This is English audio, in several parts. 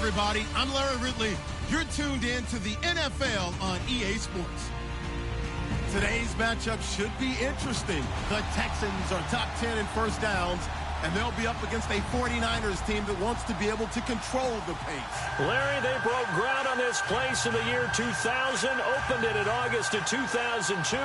everybody. I'm Larry Ridley. You're tuned in to the NFL on EA Sports. Today's matchup should be interesting. The Texans are top 10 in first downs, and they'll be up against a 49ers team that wants to be able to control the pace. Larry, they broke ground on this place in the year 2000, opened it in August of 2002,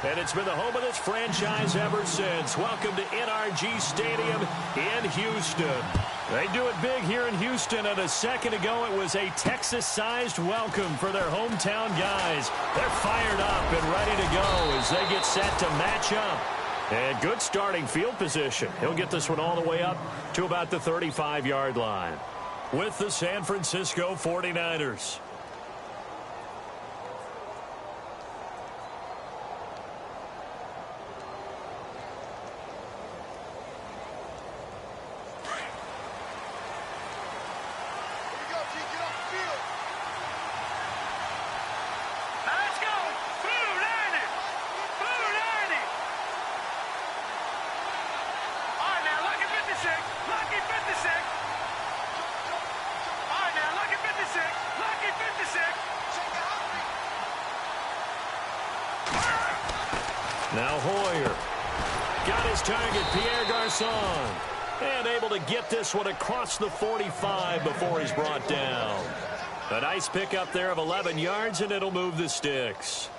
and it's been the home of this franchise ever since. Welcome to NRG Stadium in Houston. They do it big here in Houston, and a second ago it was a Texas-sized welcome for their hometown guys. They're fired up and ready to go as they get set to match up. And good starting field position. He'll get this one all the way up to about the 35-yard line with the San Francisco 49ers. Now Hoyer got his target, Pierre Garçon, and able to get this one across the 45 before he's brought down. A nice pickup there of 11 yards, and it'll move the sticks.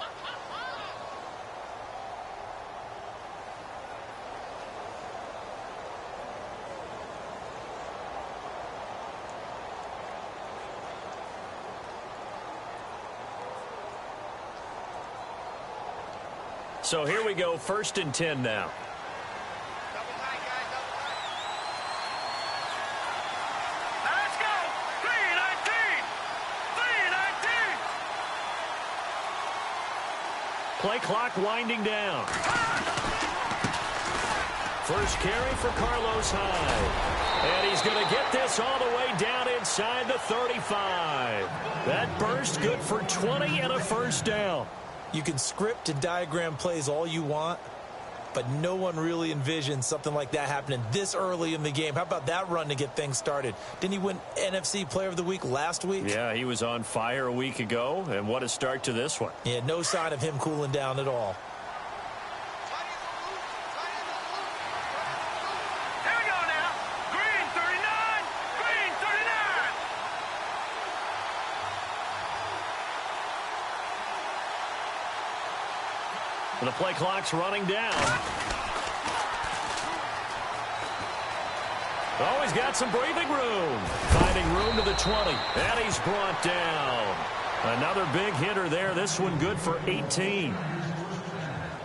So here we go, 1st and 10 now. Let's go! 3-19! 3-19! Play clock winding down. First carry for Carlos Hyde. And he's going to get this all the way down inside the 35. That burst good for 20 and a first down. You can script and diagram plays all you want, but no one really envisions something like that happening this early in the game. How about that run to get things started? Didn't he win NFC Player of the Week last week? Yeah, he was on fire a week ago, and what a start to this one. Yeah, no sign of him cooling down at all. Here we go now. Green 39! Green 39! And the play clock's running down. Oh, he's got some breathing room. Finding room to the 20. And he's brought down. Another big hitter there. This one good for 18.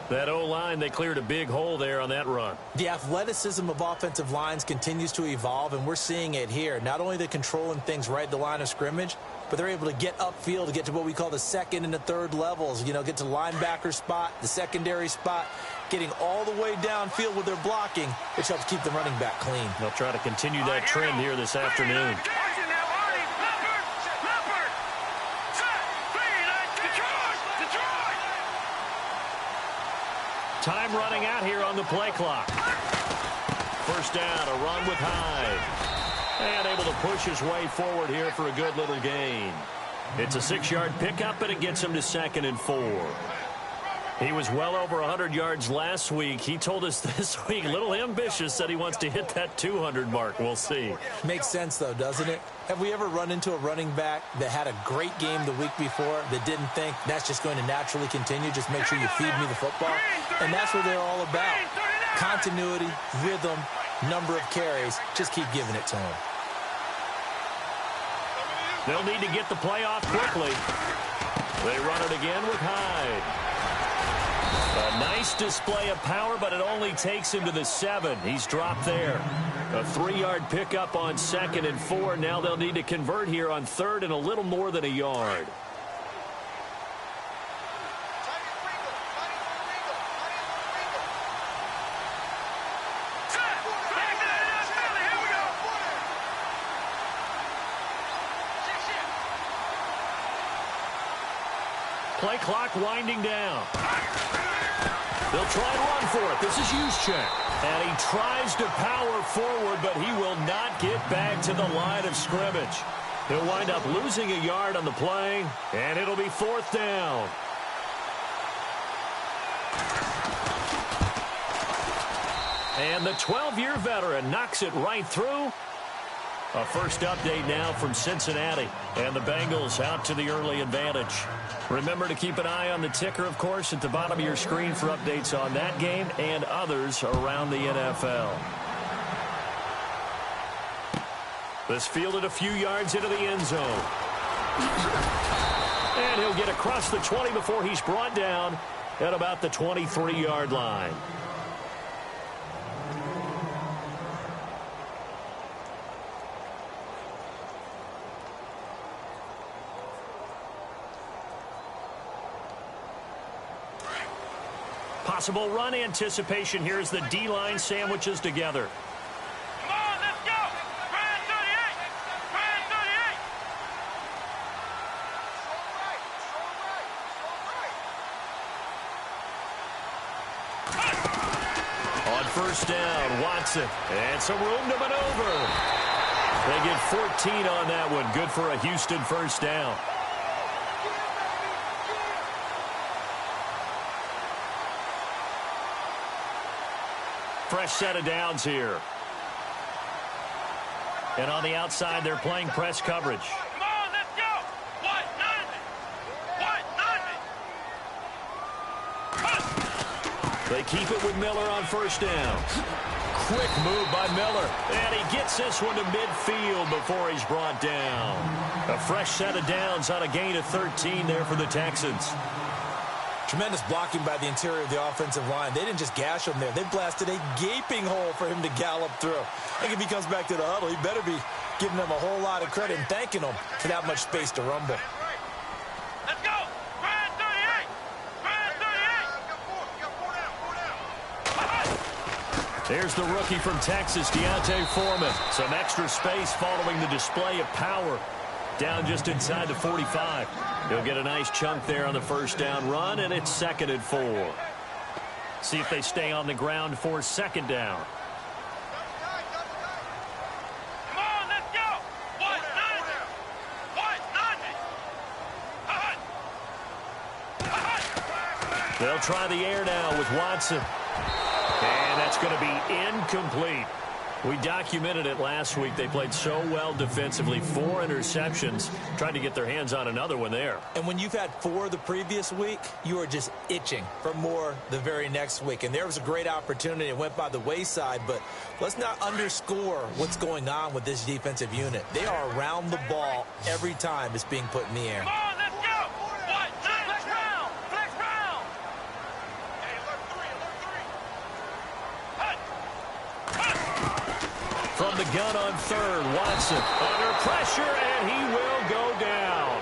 That O-line, they cleared a big hole there on that run. The athleticism of offensive lines continues to evolve, and we're seeing it here. Not only they're controlling things right at the line of scrimmage, but they're able to get upfield to get to what we call the second and the third levels. You know, get to the linebacker spot, the secondary spot, getting all the way downfield with their blocking, which helps keep the running back clean. They'll try to continue that trend here this afternoon. Time running out here on the play clock. First down, a run with Hyde. And able to push his way forward here for a good little gain. It's a 6-yard pickup, and it gets him to 2nd and 4. He was well over 100 yards last week. He told us this week, a little ambitious, said he wants to hit that 200 mark. We'll see. Makes sense, though, doesn't it? Have we ever run into a running back that had a great game the week before that didn't think that's just going to naturally continue? Just make sure you feed me the football. And that's what they're all about. Continuity, rhythm, number of carries. Just keep giving it to him. They'll need to get the play off quickly. They run it again with Hyde. A nice display of power, but it only takes him to the 7. He's dropped there. A 3-yard pickup on 2nd and 4. Now they'll need to convert here on 3rd and a little more than a yard. Play clock winding down. They'll try and run for it. This is Juszczyk. And he tries to power forward, but he will not get back to the line of scrimmage. He'll wind up losing a yard on the play, and it'll be 4th down. And the 12-year veteran knocks it right through. A first update now from Cincinnati, and the Bengals out to the early advantage. Remember to keep an eye on the ticker, of course, at the bottom of your screen for updates on that game and others around the NFL. This fielded a few yards into the end zone. And he'll get across the 20 before he's brought down at about the 23-yard line. Possible run anticipation here as the D-line sandwiches together. Come on, let's go! Brand 38! Brand 38! On first down, Watson. And some room to maneuver. They get 14 on that one. Good for a Houston first down. Fresh set of downs here. And on the outside, they're playing press coverage. Come on, let's go! What? They keep it with Miller on first down. Quick move by Miller. And he gets this one to midfield before he's brought down. A fresh set of downs on a gain of 13 there for the Texans. Tremendous blocking by the interior of the offensive line. They didn't just gash him there. They blasted a gaping hole for him to gallop through. I think if he comes back to the huddle, he better be giving them a whole lot of credit and thanking them for that much space to rumble. Let's go! Brand 38! Brand 38! There's the rookie from Texas, Deontay Foreman. Some extra space following the display of power. Down just inside the 45. He'll get a nice chunk there on the first down run, and it's 2nd and 4. See if they stay on the ground for 2nd down. Come on, let's go! What? They'll try the air now with Watson. And that's going to be incomplete. We documented it last week. They played so well defensively. 4 interceptions. Tried to get their hands on another one there. And when you've had 4 the previous week, you are just itching for more the very next week. And there was a great opportunity. It went by the wayside. But let's not underscore what's going on with this defensive unit. They are around the ball every time it's being put in the air. Come on, let's go! What? Flex round! Flex round! From the gun on 3rd, Watson under pressure, and he will go down.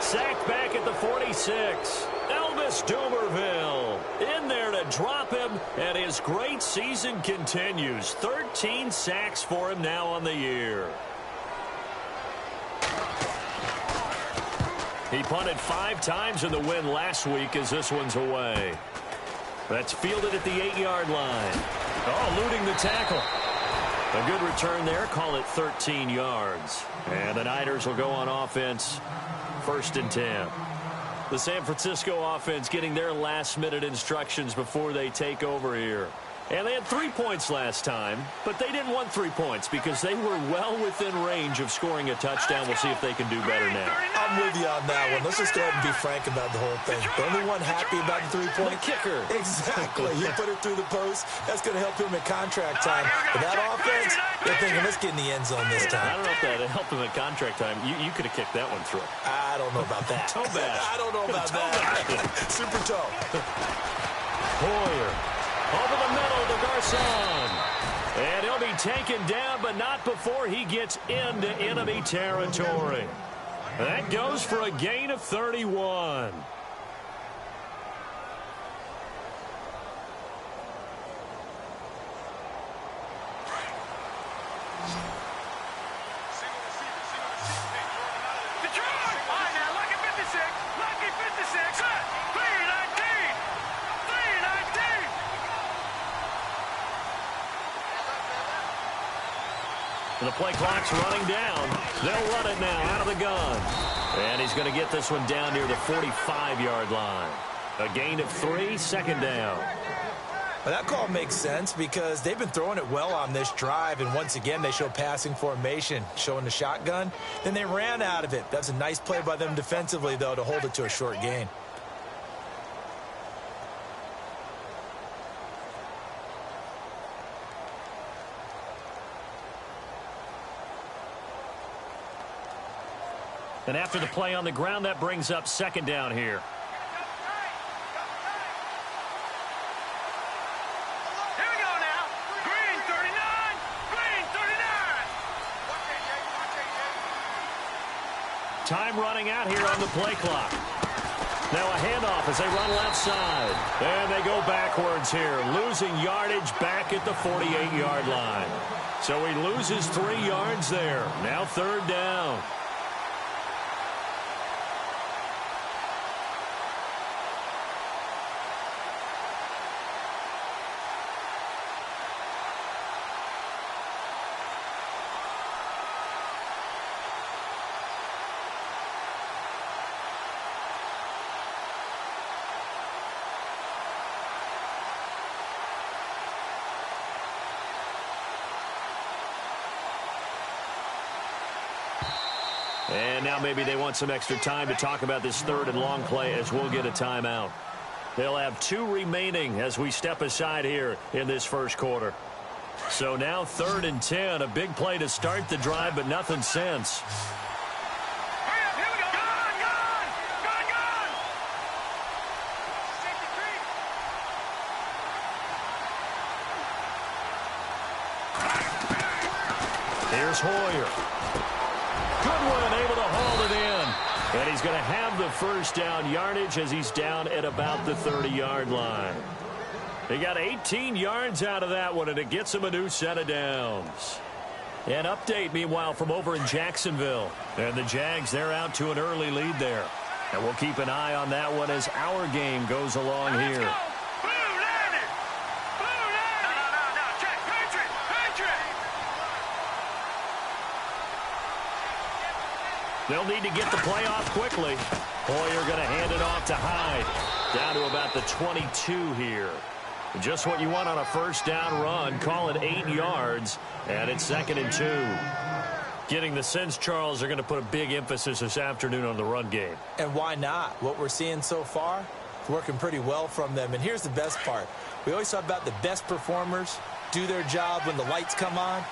Sacked back at the 46. Elvis Dumerville in there to drop him, and his great season continues. 13 sacks for him now on the year. He punted 5 times in the win last week as this one's away. That's fielded at the 8-yard line. Oh, eluding the tackle. A good return there. Call it 13 yards. And the Niners will go on offense. 1st and 10. The San Francisco offense getting their last-minute instructions before they take over here. And they had 3 points last time, but they didn't want 3 points because they were well within range of scoring a touchdown. We'll see if they can do better now. I'm with you on that one. Let's just go ahead and be frank about the whole thing. The only one happy about the 3-point kicker. Exactly. You put it through the post. That's going to help him in contract time. But that offense, they're thinking, let's get in the end zone this time. I don't know if that helped him at contract time. You could have kicked that one through. I don't know about that. Toe bash. I don't know about that. Super toe. Hoyer. Over the middle to Garcon. And he'll be taken down, but not before he gets into enemy territory. That goes for a gain of 31. The play clock's running down. They'll run it now out of the gun. And he's going to get this one down near the 45-yard line. A gain of 3, second down. Well, that call makes sense because they've been throwing it well on this drive, and once again they show passing formation, showing the shotgun. Then they ran out of it. That's a nice play by them defensively, though, to hold it to a short gain. And after the play on the ground, that brings up second down here. Here we go now. Green 39. Green 39. Time running out here on the play clock. Now a handoff as they run left side. And they go backwards here, losing yardage back at the 48-yard line. So he loses 3 yards there. Now third down. And now maybe they want some extra time to talk about this third and long play as we'll get a timeout. They'll have 2 remaining as we step aside here in this first quarter. So now 3rd and 10, a big play to start the drive, but nothing since. Hurry up, here we go. Gone, gone. Gone, gone. Safety three. Here's Hoyer. Goodwin able to haul it in. And he's going to have the first down yardage as he's down at about the 30-yard line. They got 18 yards out of that one, and it gets him a new set of downs. An update, meanwhile, from over in Jacksonville. And the Jags, they're out to an early lead there. And we'll keep an eye on that one as our game goes along here. Blue landed. Blue landed. No. Check. Patriot. They'll need to get the play off quickly. Hoyer going to hand it off to Hyde. Down to about the 22 here. Just what you want on a first down run. Call it 8 yards. And it's 2nd and 2. Getting the sense, Charles, they're going to put a big emphasis this afternoon on the run game. And why not? What we're seeing so far is working pretty well from them. And here's the best part. We always talk about the best performers do their job when the lights come on.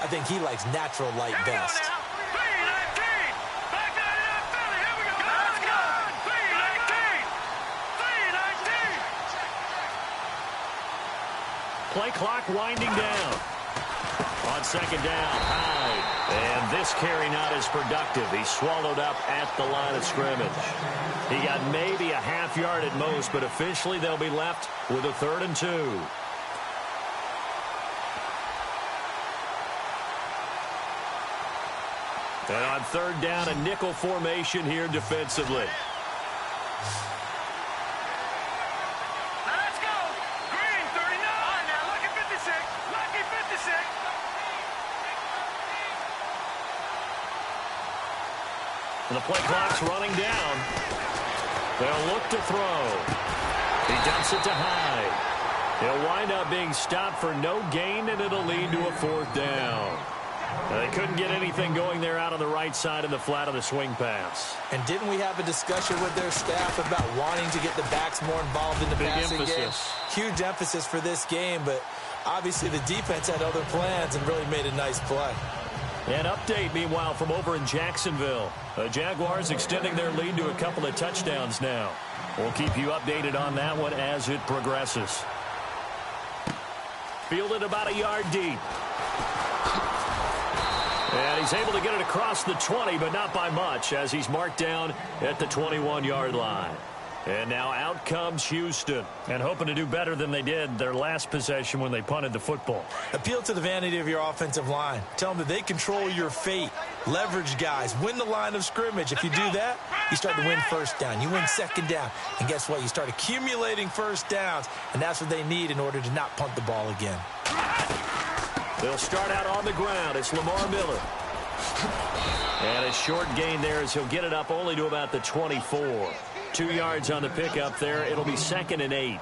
I think he likes natural light best. Play clock winding down. On second down, Hyde. And this carry not as productive. He's swallowed up at the line of scrimmage. He got maybe a half yard at most, but officially they'll be left with a 3rd and 2. And on 3rd down, a nickel formation here defensively. And the play clock's running down. They'll look to throw. He dumps it to Hyde. He'll wind up being stopped for no gain, and it'll lead to a 4th down. They couldn't get anything going there out on the right side in the flat of the swing pass. And didn't we have a discussion with their staff about wanting to get the backs more involved in the passing game? Huge emphasis for this game, but obviously the defense had other plans and really made a nice play. An update, meanwhile, from over in Jacksonville. The Jaguars extending their lead to a couple of touchdowns now. We'll keep you updated on that one as it progresses. Fielded about a yard deep. And he's able to get it across the 20, but not by much, as he's marked down at the 21-yard line. And now out comes Houston, and hoping to do better than they did their last possession when they punted the football. Appeal to the vanity of your offensive line. Tell them that they control your fate. Leverage guys. Win the line of scrimmage. If you do that, you start to win first down. You win second down. And guess what? You start accumulating first downs, and that's what they need in order to not punt the ball again. They'll start out on the ground. It's Lamar Miller. And a short gain there as he'll get it up only to about the 24. 2 yards on the pickup there. It'll be 2nd and 8.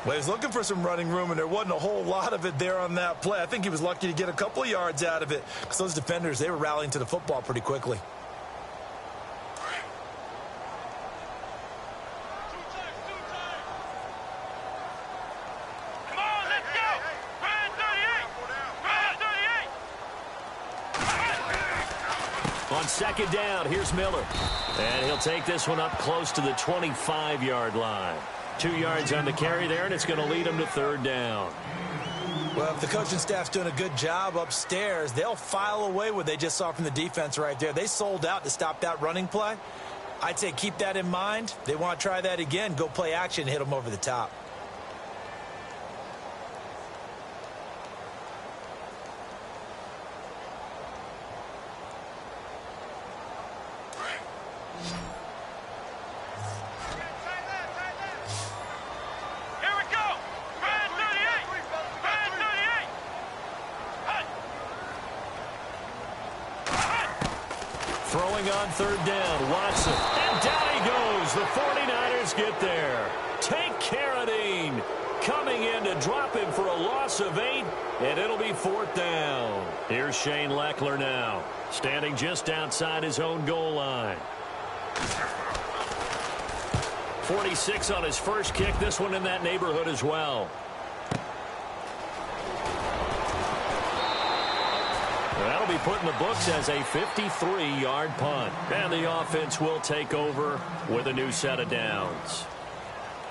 Well, he's looking for some running room, and there wasn't a whole lot of it there on that play. I think he was lucky to get a couple of yards out of it because those defenders, they were rallying to the football pretty quickly. Come on, let's go! Ryan 38! Ryan 38! On 2nd down, here's Miller. And he'll take this one up close to the 25-yard line. 2 yards on the carry there, and it's going to lead him to 3rd down. Well, if the coaching staff's doing a good job upstairs, they'll file away what they just saw from the defense right there. They sold out to stop that running play. I'd say keep that in mind. They want to try that again. Go play action, hit them over the top. Throwing on 3rd down, Watson. And down he goes. The 49ers get there. Take Carradine coming in to drop him for a loss of 8, and it'll be 4th down. Here's Shane Leckler now, standing just outside his own goal line. 46 on his first kick. This one in that neighborhood as well. That'll be put in the books as a 53-yard punt. And the offense will take over with a new set of downs.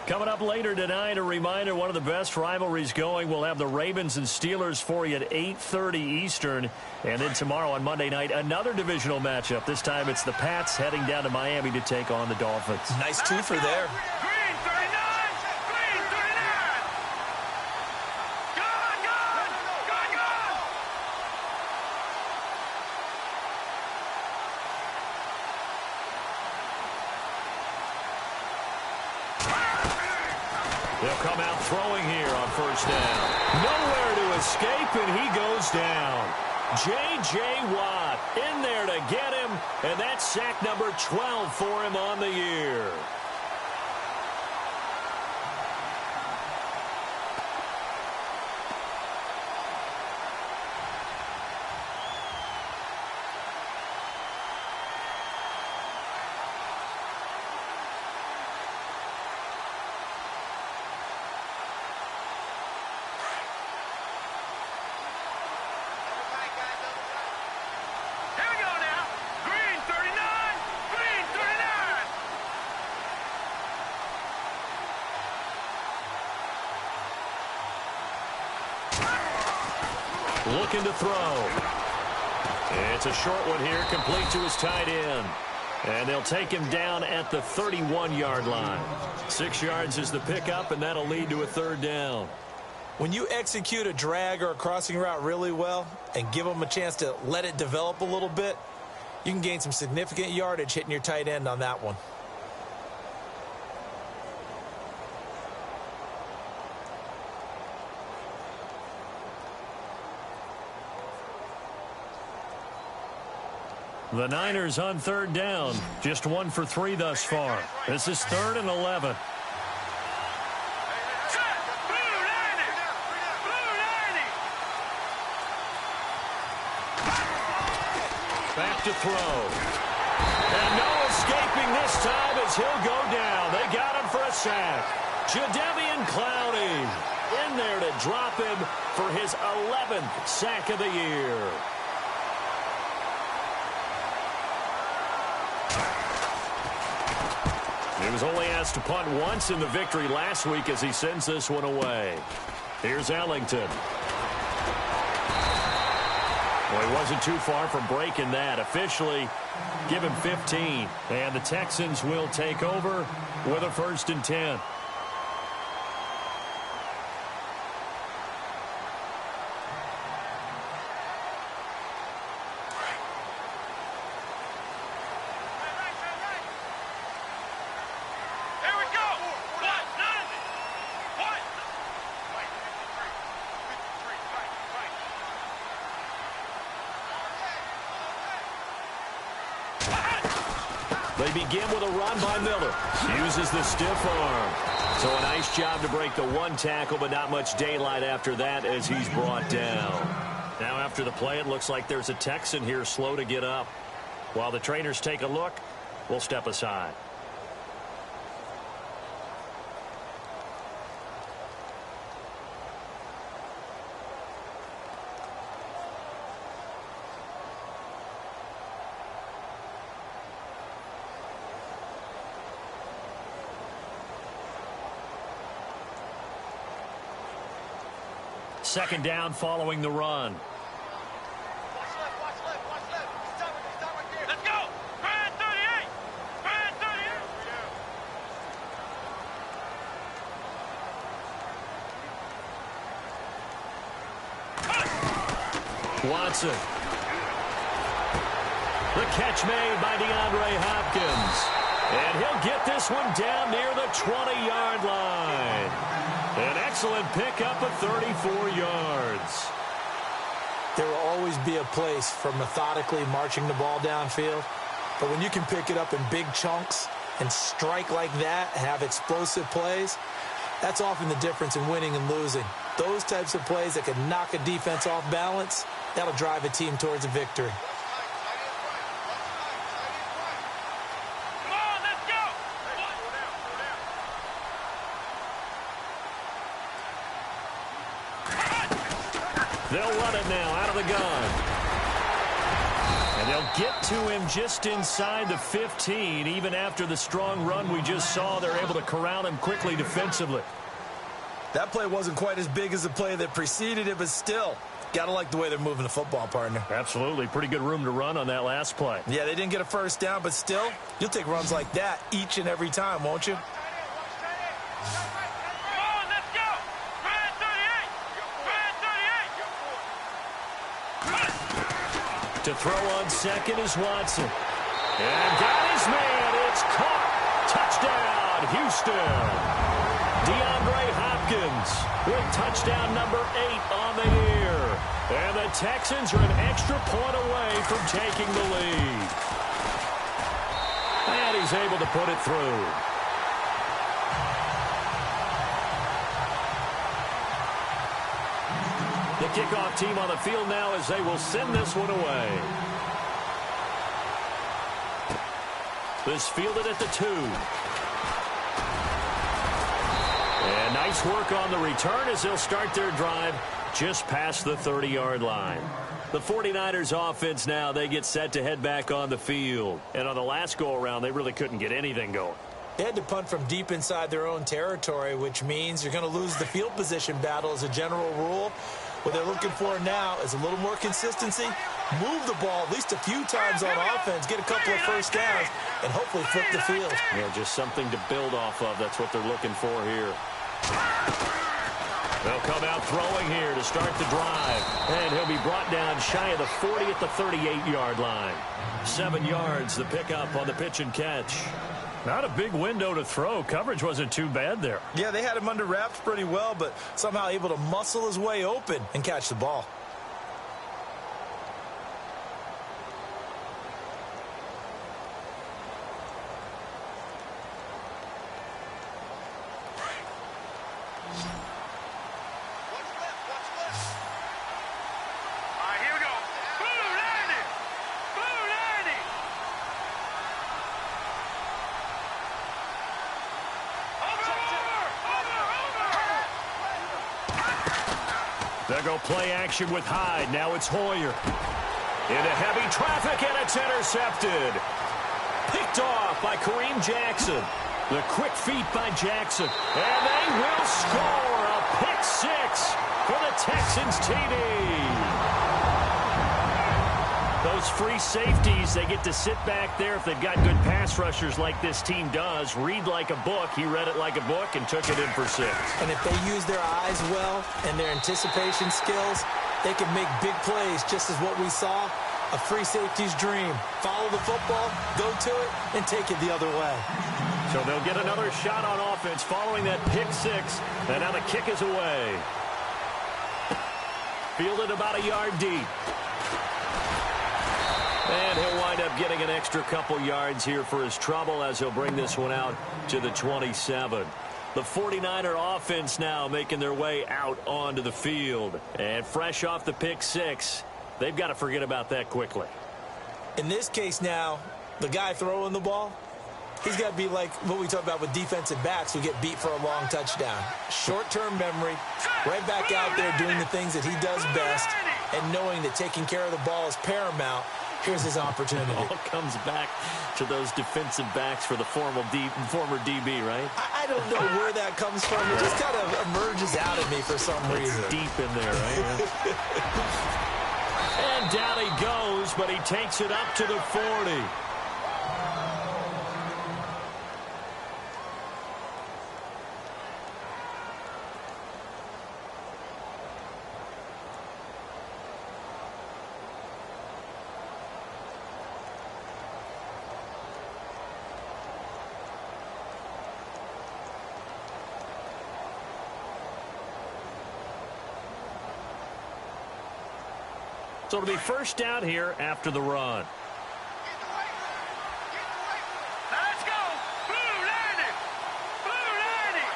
Coming up later tonight, a reminder, one of the best rivalries going. We'll have the Ravens and Steelers for you at 8:30 Eastern. And then tomorrow on Monday night, another divisional matchup. This time it's the Pats heading down to Miami to take on the Dolphins. Nice twofer there. Green 39! Green 39! Gone! Gone! Gone! Gone! They'll come out throwing here on 1st down. Nowhere to escape, and he goes down. J.J. Watt in there to get him, and that's sack number 12 for him on the year. Here we go now. Green 39! Green 39! Looking to throw. It's a short one here, complete to his tight end. And they'll take him down at the 31-yard line. 6 yards is the pickup, and that'll lead to a 3rd down. When you execute a drag or a crossing route really well and give them a chance to let it develop a little bit, you can gain some significant yardage hitting your tight end on that one. The Niners on 3rd down. Just 1 for 3 thus far. This is 3rd and 11. Set! Blue 90! Blue 90! Back to throw. And no escaping this time as he'll go down. They got him for a sack. Jadeveon Clowney in there to drop him for his 11th sack of the year. He was only asked to punt once in the victory last week as he sends this one away. Here's Ellington. Well, he wasn't too far from breaking that. Officially, give him 15. And the Texans will take over with a 1st and 10. Here we go! What? 90! What? They begin with a run by Miller. Uses the stiff arm. So a nice job to break the one tackle, but not much daylight after that as he's brought down. Now after the play, it looks like there's a Texan here slow to get up. While the trainers take a look, we'll step aside. Second down following the run. Watch left. Stop right there. Let's go. Brad 38. Brad 38. Watson. The catch made by DeAndre Hopkins. And he'll get this one down near the 20-yard line. An excellent pickup of 34 yards. There will always be a place for methodically marching the ball downfield. But when you can pick it up in big chunks and strike like that, have explosive plays, that's often the difference in winning and losing. Those types of plays that can knock a defense off balance, that'll drive a team towards a victory. They'll run it now out of the gun. And they'll get to him just inside the 15. Even after the strong run we just saw, they're able to corral him quickly defensively. That play wasn't quite as big as the play that preceded it, but still, got to like the way they're moving the football, partner. Absolutely. Pretty good room to run on that last play. Yeah, they didn't get a first down, but still, you'll take runs like that each and every time, won't you? To throw on second is Watson. And got his man. It's caught. Touchdown, Houston. DeAndre Hopkins with touchdown number 8 on the year. And the Texans are an extra point away from taking the lead. And he's able to put it through. The kickoff team on the field now as they will send this one away. This fielded at the 2. And nice work on the return as they'll start their drive just past the 30-yard line. The 49ers offense now, they get set to head back on the field. And on the last go-around, they really couldn't get anything going. They had to punt from deep inside their own territory, which means you're going to lose the field position battle as a general rule. What they're looking for now is a little more consistency, move the ball at least a few times on offense, get a couple of first downs, and hopefully flip the field. Yeah, just something to build off of. That's what they're looking for here. They'll come out throwing here to start the drive. And he'll be brought down shy of the 40 at the 38-yard line. 7 yards, the pickup on the pitch and catch. Not a big window to throw. Coverage wasn't too bad there. Yeah, they had him under wraps pretty well, but somehow able to muscle his way open and catch the ball. They'll go play action with Hyde. Now it's Hoyer. Into heavy traffic, and it's intercepted. Picked off by Kareem Jackson. The quick feet by Jackson. And they will score a pick 6 for the Texans TD. Those free safeties, they get to sit back there if they've got good pass rushers like this team does. Read like a book. He read it like a book and took it in for 6. And if they use their eyes well and their anticipation skills, they can make big plays, just as what we saw, a free safety's dream. Follow the football, go to it, and take it the other way. So they'll get another shot on offense following that pick 6. And now the kick is away. Fielded about a yard deep. And he'll wind up getting an extra couple yards here for his trouble as he'll bring this one out to the 27. The 49er offense now making their way out onto the field. And fresh off the pick six, they've got to forget about that quickly. In this case now, the guy throwing the ball, he's got to be like what we talk about with defensive backs who get beat for a long touchdown. Short-term memory, right back out there doing the things that he does best, and knowing that taking care of the ball is paramount. Here's his opportunity. It all comes back to those defensive backs for the former DB, right? I don't know where that comes from. It just kind of emerges out of me for some reason. It's deep in there, right? And down he goes, but he takes it up to the 40. So it'll be first down here after the run. Let's go. Blue landing. Blue landing.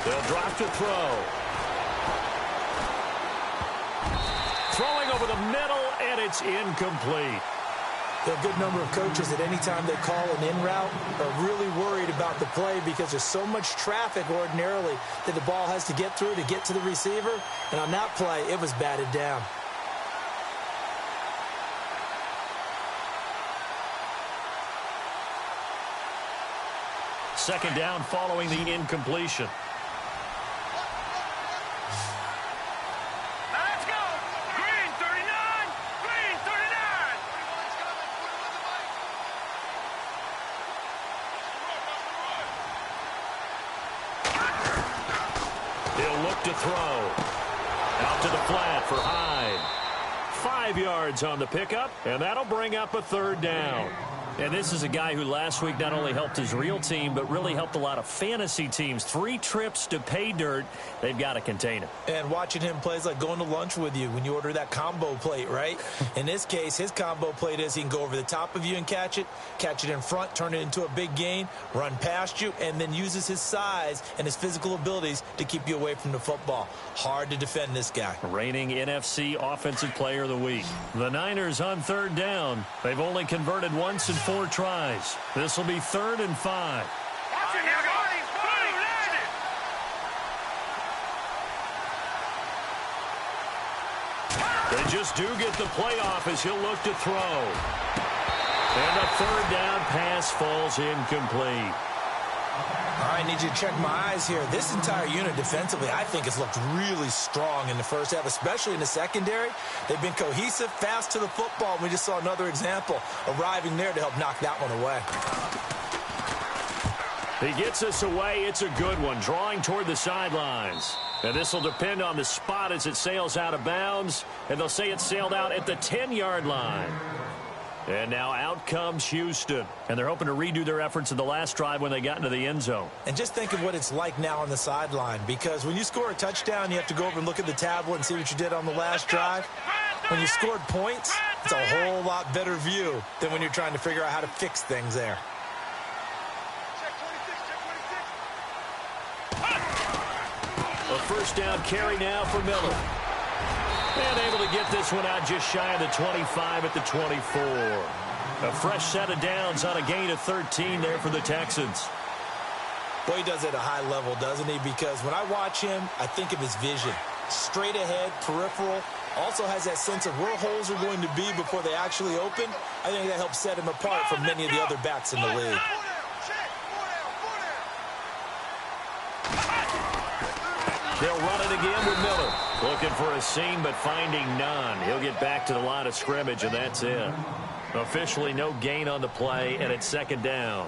They'll drop to throw. Throwing over the middle, and it's incomplete. There are a good number of coaches that any time they call an in route are really worried about the play because there's so much traffic ordinarily that the ball has to get through to get to the receiver. And on that play, it was batted down. Second down following the incompletion. Let's go. Green 39. Green 39. He'll look to throw. Out to the flat for Hyde. 5 yards on the pickup, and that'll bring up a third down. And this is a guy who last week not only helped his real team, but really helped a lot of fantasy teams. 3 trips to pay dirt. They've got to contain him. And watching him play is like going to lunch with you when you order that combo plate, right? In this case, his combo plate is he can go over the top of you and catch it in front, turn it into a big gain, run past you, and then uses his size and his physical abilities to keep you away from the football. Hard to defend this guy. Reigning NFC Offensive Player of the Week. The Niners on third down. They've only converted once in 4 tries. This will be 3rd and 5. Here we go. Blue landing. They just do get the playoff as he'll look to throw. And a third down pass falls incomplete. All right, I need you to check my eyes here. This entire unit defensively, I think, has looked really strong in the first half, especially in the secondary. They've been cohesive, fast to the football. We just saw another example arriving there to help knock that one away. He gets us away. It's a good one, drawing toward the sidelines. And this will depend on the spot as it sails out of bounds. And they'll say it sailed out at the 10-yard line. And now out comes Houston. And they're hoping to redo their efforts in the last drive when they got into the end zone. And just think of what it's like now on the sideline, because when you score a touchdown, you have to go over and look at the tablet and see what you did on the last drive. When you scored points, it's a whole lot better view than when you're trying to figure out how to fix things there. A first down carry now for Miller. And able to get this one out just shy of the 25 at the 24. A fresh set of downs on a gain of 13 there for the Texans. Boy, he does it at a high level, doesn't he? Because when I watch him, I think of his vision. Straight ahead, peripheral. Also has that sense of where holes are going to be before they actually open. I think that helps set him apart from many of the other backs in the league. They'll run it again with Miller. Looking for a seam, but finding none. He'll get back to the line of scrimmage, and that's it. Officially no gain on the play, and it's second down.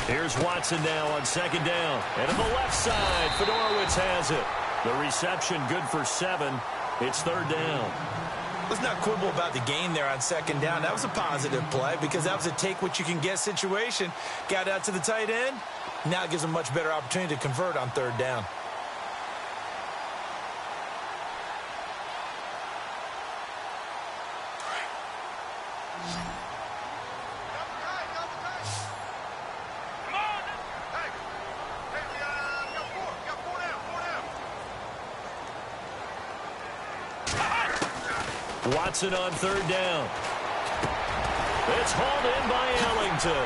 Here's Watson now on second down. And on the left side, Fedorowicz has it. The reception good for 7. It's third down. Let's not quibble about the gain there on second down. That was a positive play because that was a take-what-you-can-get situation. Got out to the tight end. Now it gives them a much better opportunity to convert on third down. Watson on third down. It's hauled in by Ellington.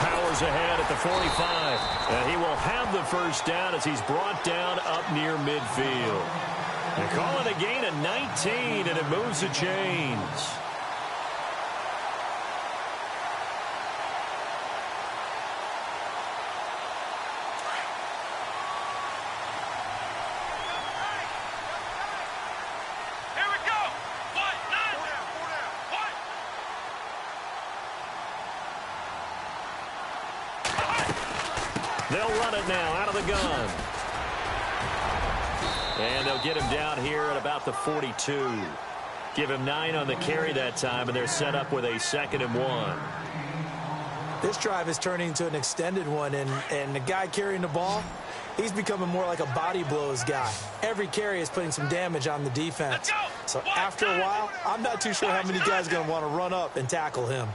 Powers ahead at the 45. And he will have the first down as he's brought down up near midfield. They call it a gain of 19, and it moves the chains. They'll run it now out of the gun. And they'll get him down here at about the 42. Give him 9 on the carry that time, and they're set up with a 2nd and 1. This drive is turning into an extended one, and the guy carrying the ball, he's becoming more like a body blows guy. Every carry is putting some damage on the defense. So after a while, I'm not too sure how many guys are going to want to run up and tackle him.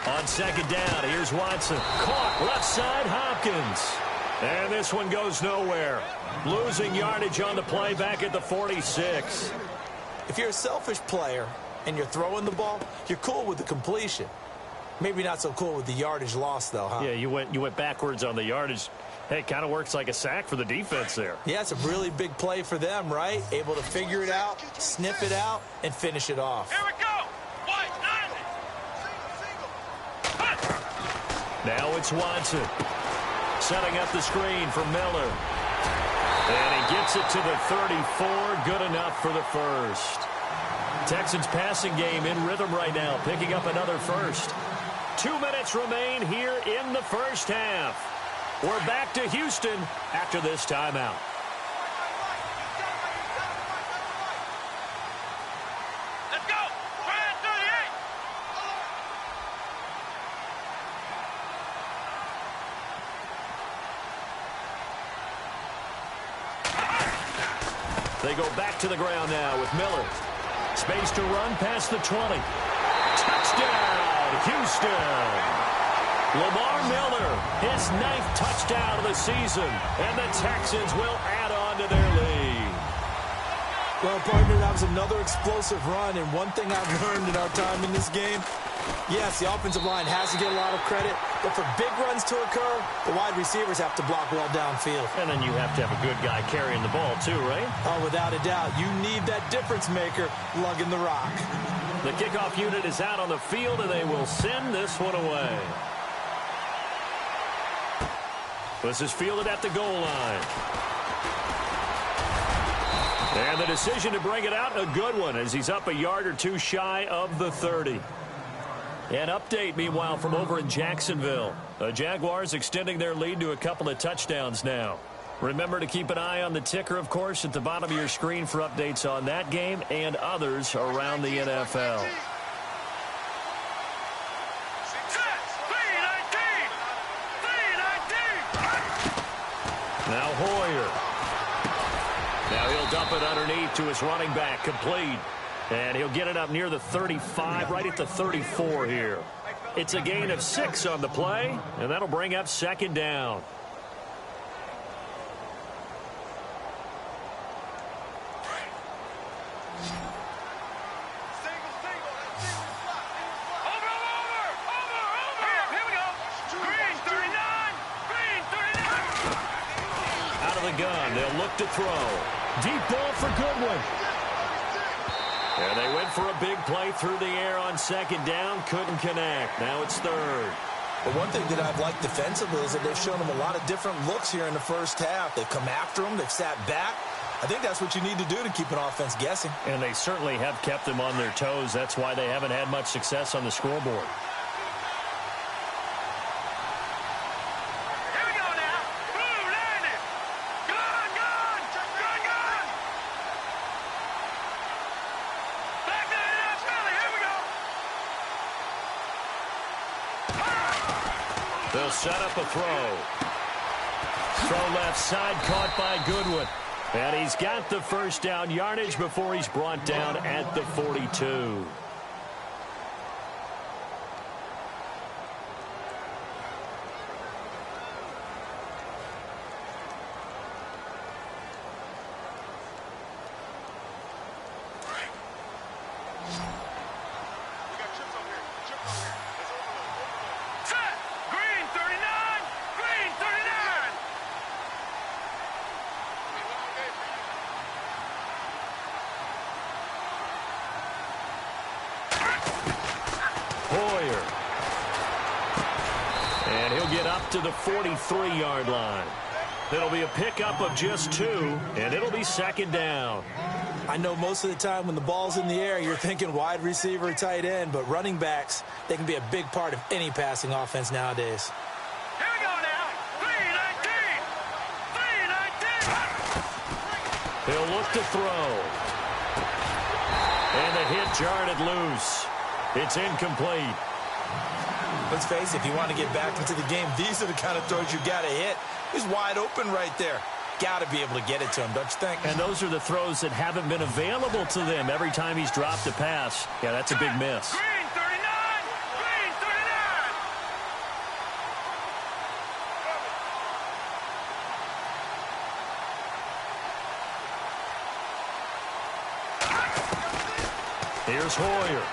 On second down, here's Watson. Caught left side, Hopkins. And this one goes nowhere. Losing yardage on the play back at the 46. If you're a selfish player and you're throwing the ball, you're cool with the completion. Maybe not so cool with the yardage loss, though, huh? Yeah, you went backwards on the yardage. Hey, it kind of works like a sack for the defense there. Yeah, it's a really big play for them, right? Able to figure it out, sniff it out, and finish it off. Here we go. Now it's Watson. Setting up the screen for Miller. And he gets it to the 34. Good enough for the first. Texans passing game in rhythm right now, picking up another first. 2 minutes remain here in the first half. We're back to Houston after this timeout. Let's go. 38. They go back to the ground now with Miller. Space to run past the 20. Touchdown, Houston. Lamar Miller, his 9th touchdown of the season, and the Texans will add on to their lead. Well, partner, that was another explosive run, and one thing I've learned in our time in this game, yes, the offensive line has to get a lot of credit, but for big runs to occur, the wide receivers have to block well downfield. And then you have to have a good guy carrying the ball too, right? Oh, without a doubt. You need that difference maker lugging the rock. The kickoff unit is out on the field, and they will send this one away. This is fielded at the goal line. And the decision to bring it out, a good one, as he's up a yard or two shy of the 30. An update, meanwhile, from over in Jacksonville. The Jaguars extending their lead to a couple of touchdowns now. Remember to keep an eye on the ticker, of course, at the bottom of your screen for updates on that game and others around the NFL. Now Hoyer. Now he'll dump it underneath to his running back, complete. And he'll get it up near the 35, right at the 34 here. It's a gain of 6 on the play, and that'll bring up second down. Here we go. Green 39. Green 39. Out of the gun, they'll look to throw. Deep ball for Goodwin. And they went for a big play through the air on second down. Couldn't connect. Now it's third. But one thing that I've liked defensively is that they've shown them a lot of different looks here in the first half. They've come after them. They've sat back. I think that's what you need to do to keep an offense guessing. And they certainly have kept them on their toes. That's why they haven't had much success on the scoreboard. They'll set up a throw. Throw left side, caught by Goodwin. And he's got the first down yardage before he's brought down at the 42. And he'll get up to the 43-yard line. It'll be a pickup of just 2, and it'll be second down. I know most of the time when the ball's in the air, you're thinking wide receiver, tight end, but running backs, they can be a big part of any passing offense nowadays. Here we go now. 3-19. 3-19. He'll look to throw. And the hit jarred it loose. It's incomplete. Let's face it, if you want to get back into the game, these are the kind of throws you got to hit. He's wide open right there. Got to be able to get it to him, don't you think? And those are the throws that haven't been available to them every time he's dropped a pass. Yeah, that's a big miss. Green 39. Green 39. Here's Hoyer.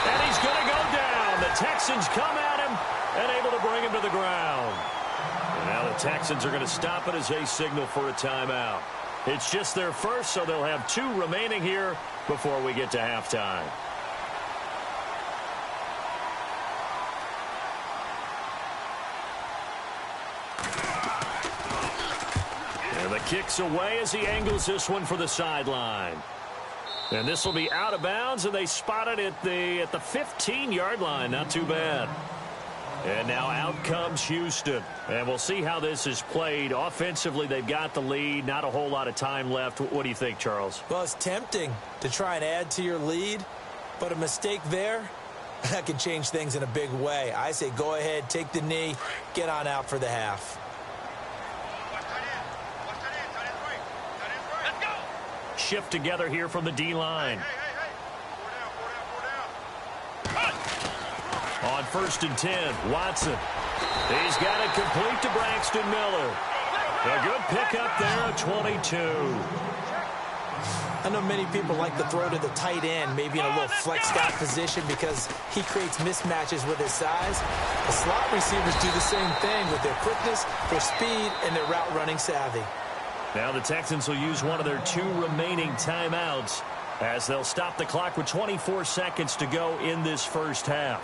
And he's going to go down. The Texans come at him and able to bring him to the ground. And now the Texans are going to stop it as they signal for a timeout. It's just their first, so they'll have 2 remaining here before we get to halftime. And the kick's away as he angles this one for the sideline. And this will be out of bounds, and they spot it at the 15-yard line. Not too bad. And now out comes Houston. And we'll see how this is played. Offensively, they've got the lead. Not a whole lot of time left. What do you think, Charles? Well, it's tempting to try and add to your lead, but a mistake there, that can change things in a big way. I say go ahead, take the knee, get on out for the half. Let's go. Shift together here from the D-line. On 1st and 10, Watson. He's got it complete to Braxton Miller. A good pickup there at 22. I know many people like to throw to the tight end, maybe in a little flexed out position because he creates mismatches with his size. The slot receivers do the same thing with their quickness, their speed, and their route running savvy. Now the Texans will use one of their 2 remaining timeouts as they'll stop the clock with 24 seconds to go in this first half.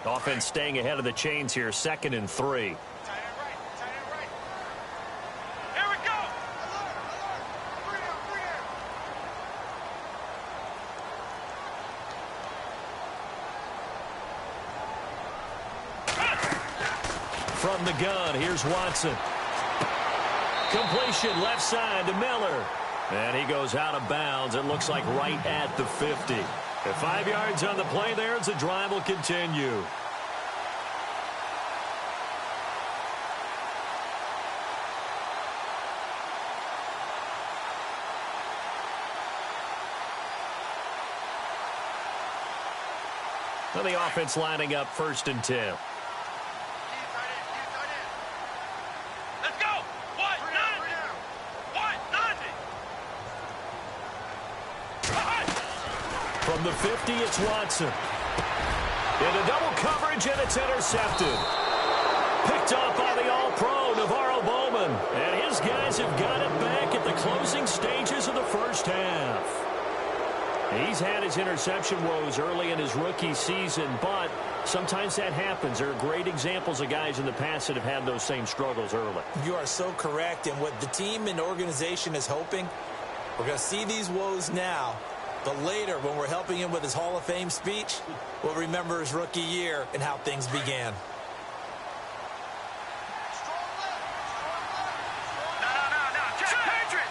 Offense staying ahead of the chains here, 2nd and 3. Here we go. From the gun, here's Watson. Completion left side to Miller. And he goes out of bounds. It looks like right at the 50. At 5 yards on the play there as the drive will continue. So the offense lining up 1st and 10. Let's go. What? From the 50, it's Watson. Into double coverage, and it's intercepted. Picked off by the All-Pro, Navarro Bowman. And his guys have got it back at the closing stages of the first half. He's had his interception woes early in his rookie season, but sometimes that happens. There are great examples of guys in the past that have had those same struggles early. You are so correct, and what the team and organization is hoping, we're going to see these woes now, but later when we're helping him with his Hall of Fame speech, we'll remember his rookie year and how things began. No. Patrick.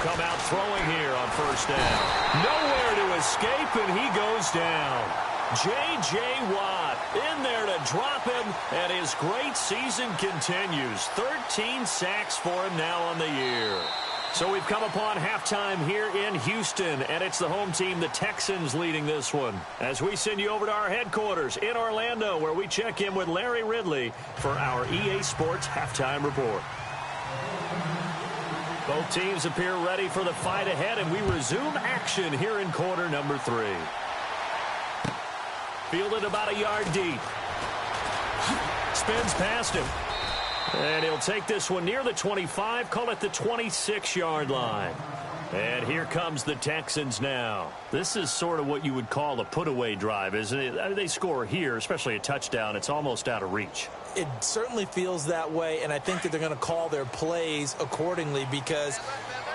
come out throwing here on first down. Nowhere to escape, and he goes down. J.J. Watt in there to drop him, and his great season continues. 13 sacks for him now on the year. So we've come upon halftime here in Houston, and it's the home team, the Texans, leading this one. As we send you over to our headquarters in Orlando, where we check in with Larry Ridley for our EA Sports Halftime Report. Both teams appear ready for the fight ahead, and we resume action here in quarter number 3. Fielded about a yard deep. Spins past him. And he'll take this one near the 25, call it the 26-yard line. And here comes the Texans now. This is sort of what you would call a put-away drive, isn't it? They score here, especially a touchdown. It's almost out of reach. It certainly feels that way, and I think that they're going to call their plays accordingly, because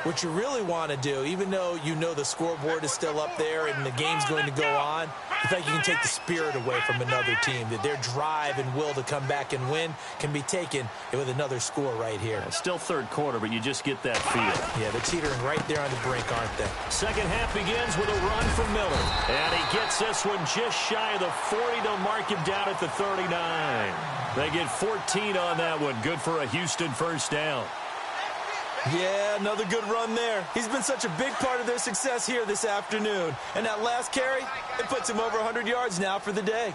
what you really want to do, even though you know the scoreboard is still up there and the game's going to go on, you think you can take the spirit away from another team, that their drive and will to come back and win can be taken with another score right here. It's still third quarter, but you just get that feel. Yeah, they're teetering right there on the brink, aren't they? Second half begins with a run from Miller. And he gets this one just shy of the 40. They'll mark him down at the 39. They get 14 on that one. Good for a Houston first down. Yeah, another good run there. He's been such a big part of their success here this afternoon. And that last carry, it puts him over 100 yards now for the day.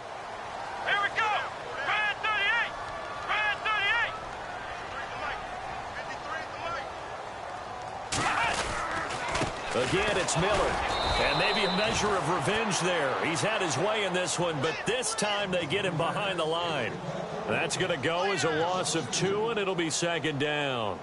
Here we go. Brand 38. Brand 38. Again, it's Miller. And maybe a measure of revenge there. He's had his way in this one, but this time they get him behind the line. That's going to go as a loss of 2, and it'll be second down.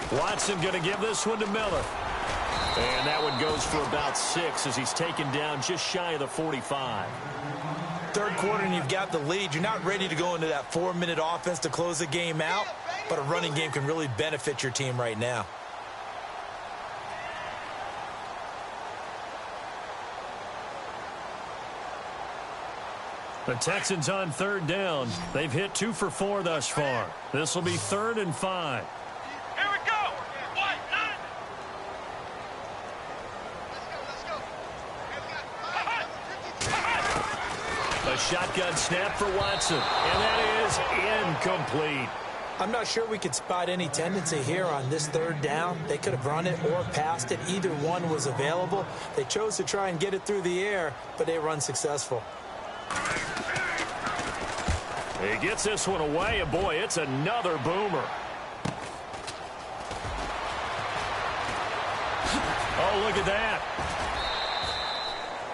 Watson going to give this one to Miller. And that one goes for about 6 as he's taken down just shy of the 45. Third quarter and you've got the lead. You're not ready to go into that 4-minute offense to close the game out, but a running game can really benefit your team right now. The Texans on third down. They've hit 2 for 4 thus far. This will be 3rd and 5. Here we go. White, none. Let's go. A shotgun snap for Watson. And that is incomplete. I'm not sure we could spot any tendency here on this third down. They could have run it or passed it. Either one was available. They chose to try and get it through the air, but they were unsuccessful. He gets this one away, and boy, it's another boomer. Oh, look at that.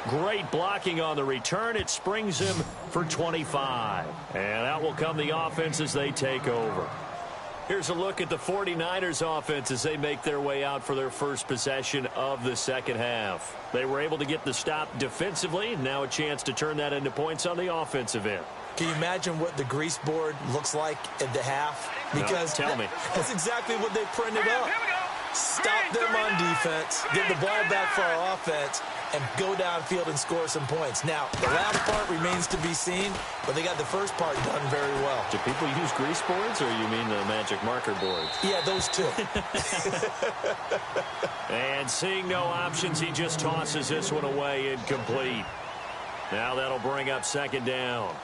Great blocking on the return. It springs him for 25. And out will come the offense as they take over. Here's a look at the 49ers offense as they make their way out for their first possession of the second half. They were able to get the stop defensively. Now a chance to turn that into points on the offensive end. Can you imagine what the grease board looks like at the half? Because no, tell me. That's exactly what they printed up. Stop them on defense, get the ball back for our offense, and go downfield and score some points. Now, the last part remains to be seen, but they got the first part done very well. Do people use grease boards, or you mean the magic marker boards? Yeah, those two. And seeing no options, he just tosses this one away incomplete. Now that'll bring up second down.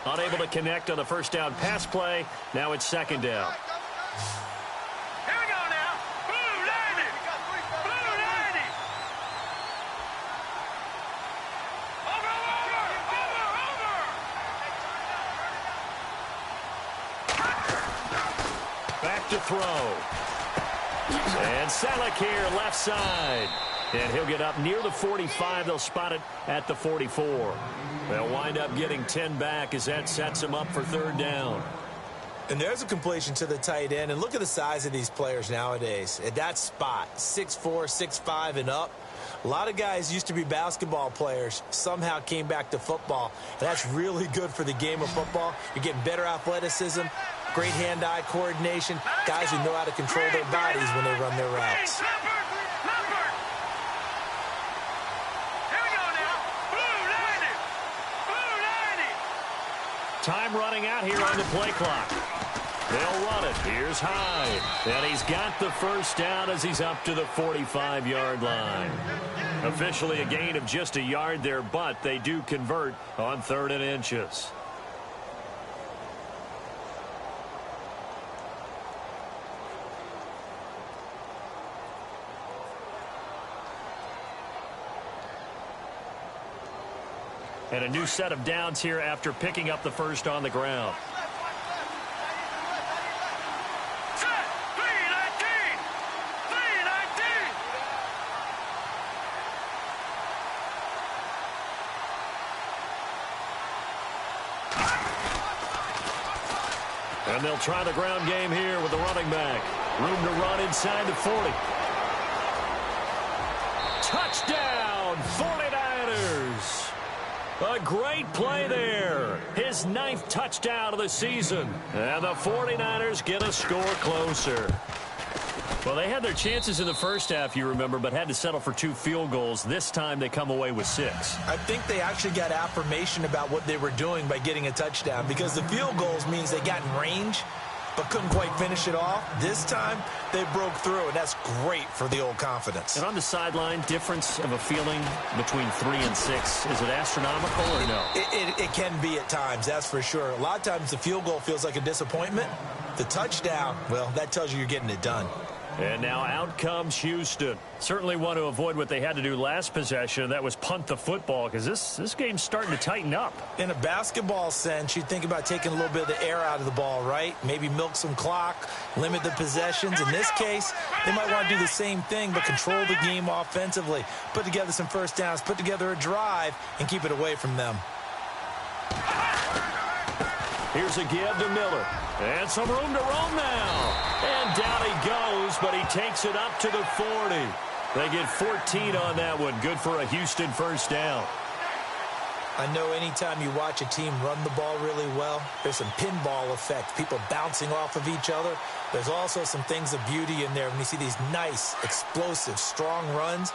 Unable to connect on the first down pass play. Now it's second down. Here we go now. Blue 90. Blue 90. Back to throw. And Salek here, left side. And he'll get up near the 45. They'll spot it at the 44. They'll wind up getting 10 back as that sets them up for third down. And there's a completion to the tight end. And look at the size of these players nowadays. At that spot, 6'4", 6'5", and up. A lot of guys used to be basketball players, somehow came back to football. And that's really good for the game of football. You're getting better athleticism, great hand-eye coordination, guys who know how to control their bodies when they run their routes. Time running out here on the play clock. They'll run it. Here's Hyde. And he's got the first down as he's up to the 45-yard line. Officially a gain of just a yard there, but they do convert on 3rd and inches. And a new set of downs here after picking up the first on the ground. And they'll try the ground game here with the running back. Room to run inside the 40. Touchdown, 49ers. A great play there. His 9th touchdown of the season. And the 49ers get a score closer. Well, they had their chances in the first half, you remember, but had to settle for 2 field goals. This time they come away with 6. I think they actually got affirmation about what they were doing by getting a touchdown, because the field goals means they got in range but couldn't quite finish it off. This time they broke through, and that's great for the old confidence. And on the sideline, difference of a feeling between 3 and 6, is it astronomical or no? It can be at times, that's for sure. A lot of times the field goal feels like a disappointment. The touchdown, well, that tells you you're getting it done. And now out comes Houston. Certainly want to avoid what they had to do last possession. That was punt the football, because this game's starting to tighten up. In a basketball sense, you think about taking a little bit of the air out of the ball, right? Maybe milk some clock, limit the possessions. In this case, they might want to do the same thing, but control the game offensively. Put together some first downs, put together a drive, and keep it away from them. Here's a give to Miller. And some room to roam now. And down he goes, but he takes it up to the 40. They get 14 on that one. Good for a Houston first down. I know anytime you watch a team run the ball really well, there's some pinball effect, people bouncing off of each other. There's also some things of beauty in there when you see these nice, explosive, strong runs.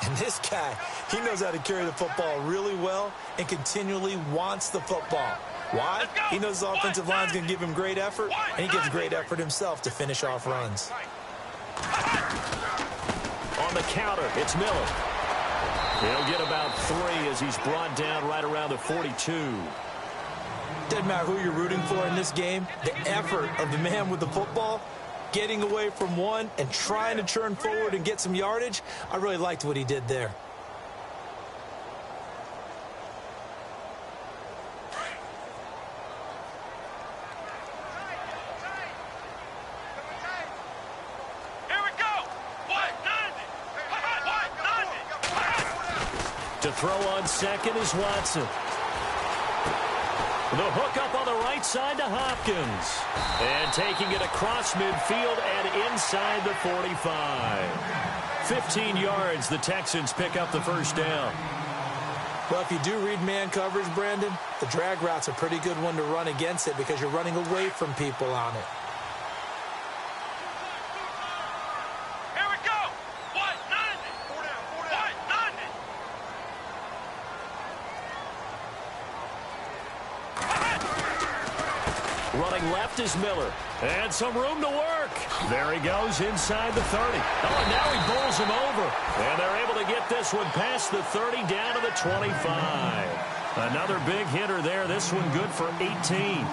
And this guy, he knows how to carry the football really well and continually wants the football. Why? He knows his offensive line's going to give him great effort, and he gives great effort himself to finish off runs. On the counter, it's Miller. He'll get about 3 as he's brought down right around the 42. Doesn't matter who you're rooting for in this game. The effort of the man with the football, getting away from one and trying to turn forward and get some yardage, I really liked what he did there. To throw on second is Watson. The hook up on the right side to Hopkins. And taking it across midfield and inside the 45. 15 yards, the Texans pick up the first down. Well, if you do read man coverage, Brandon, the drag route's a pretty good one to run against it because you're running away from people on it. Running left is Miller. And some room to work. There he goes inside the 30. Oh, and now he bowls him over. And they're able to get this one past the 30 down to the 25. Another big hitter there. This one good for 18.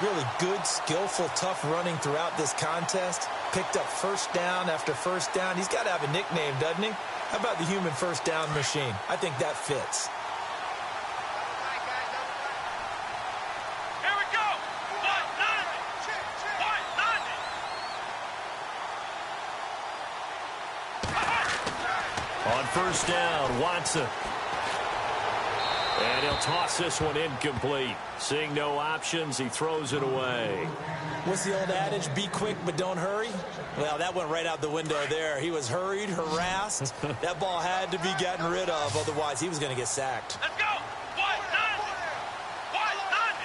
Really good, skillful, tough running throughout this contest. Picked up first down after first down. He's got to have a nickname, doesn't he? How about the human first down machine? I think that fits. first down. Watson. And he'll toss this one incomplete. Seeing no options, he throws it away. What's the old adage? Be quick, but don't hurry? Well, that went right out the window there. He was hurried, harassed. That ball had to be gotten rid of. Otherwise, he was going to get sacked. Let's go. What? None. What? None.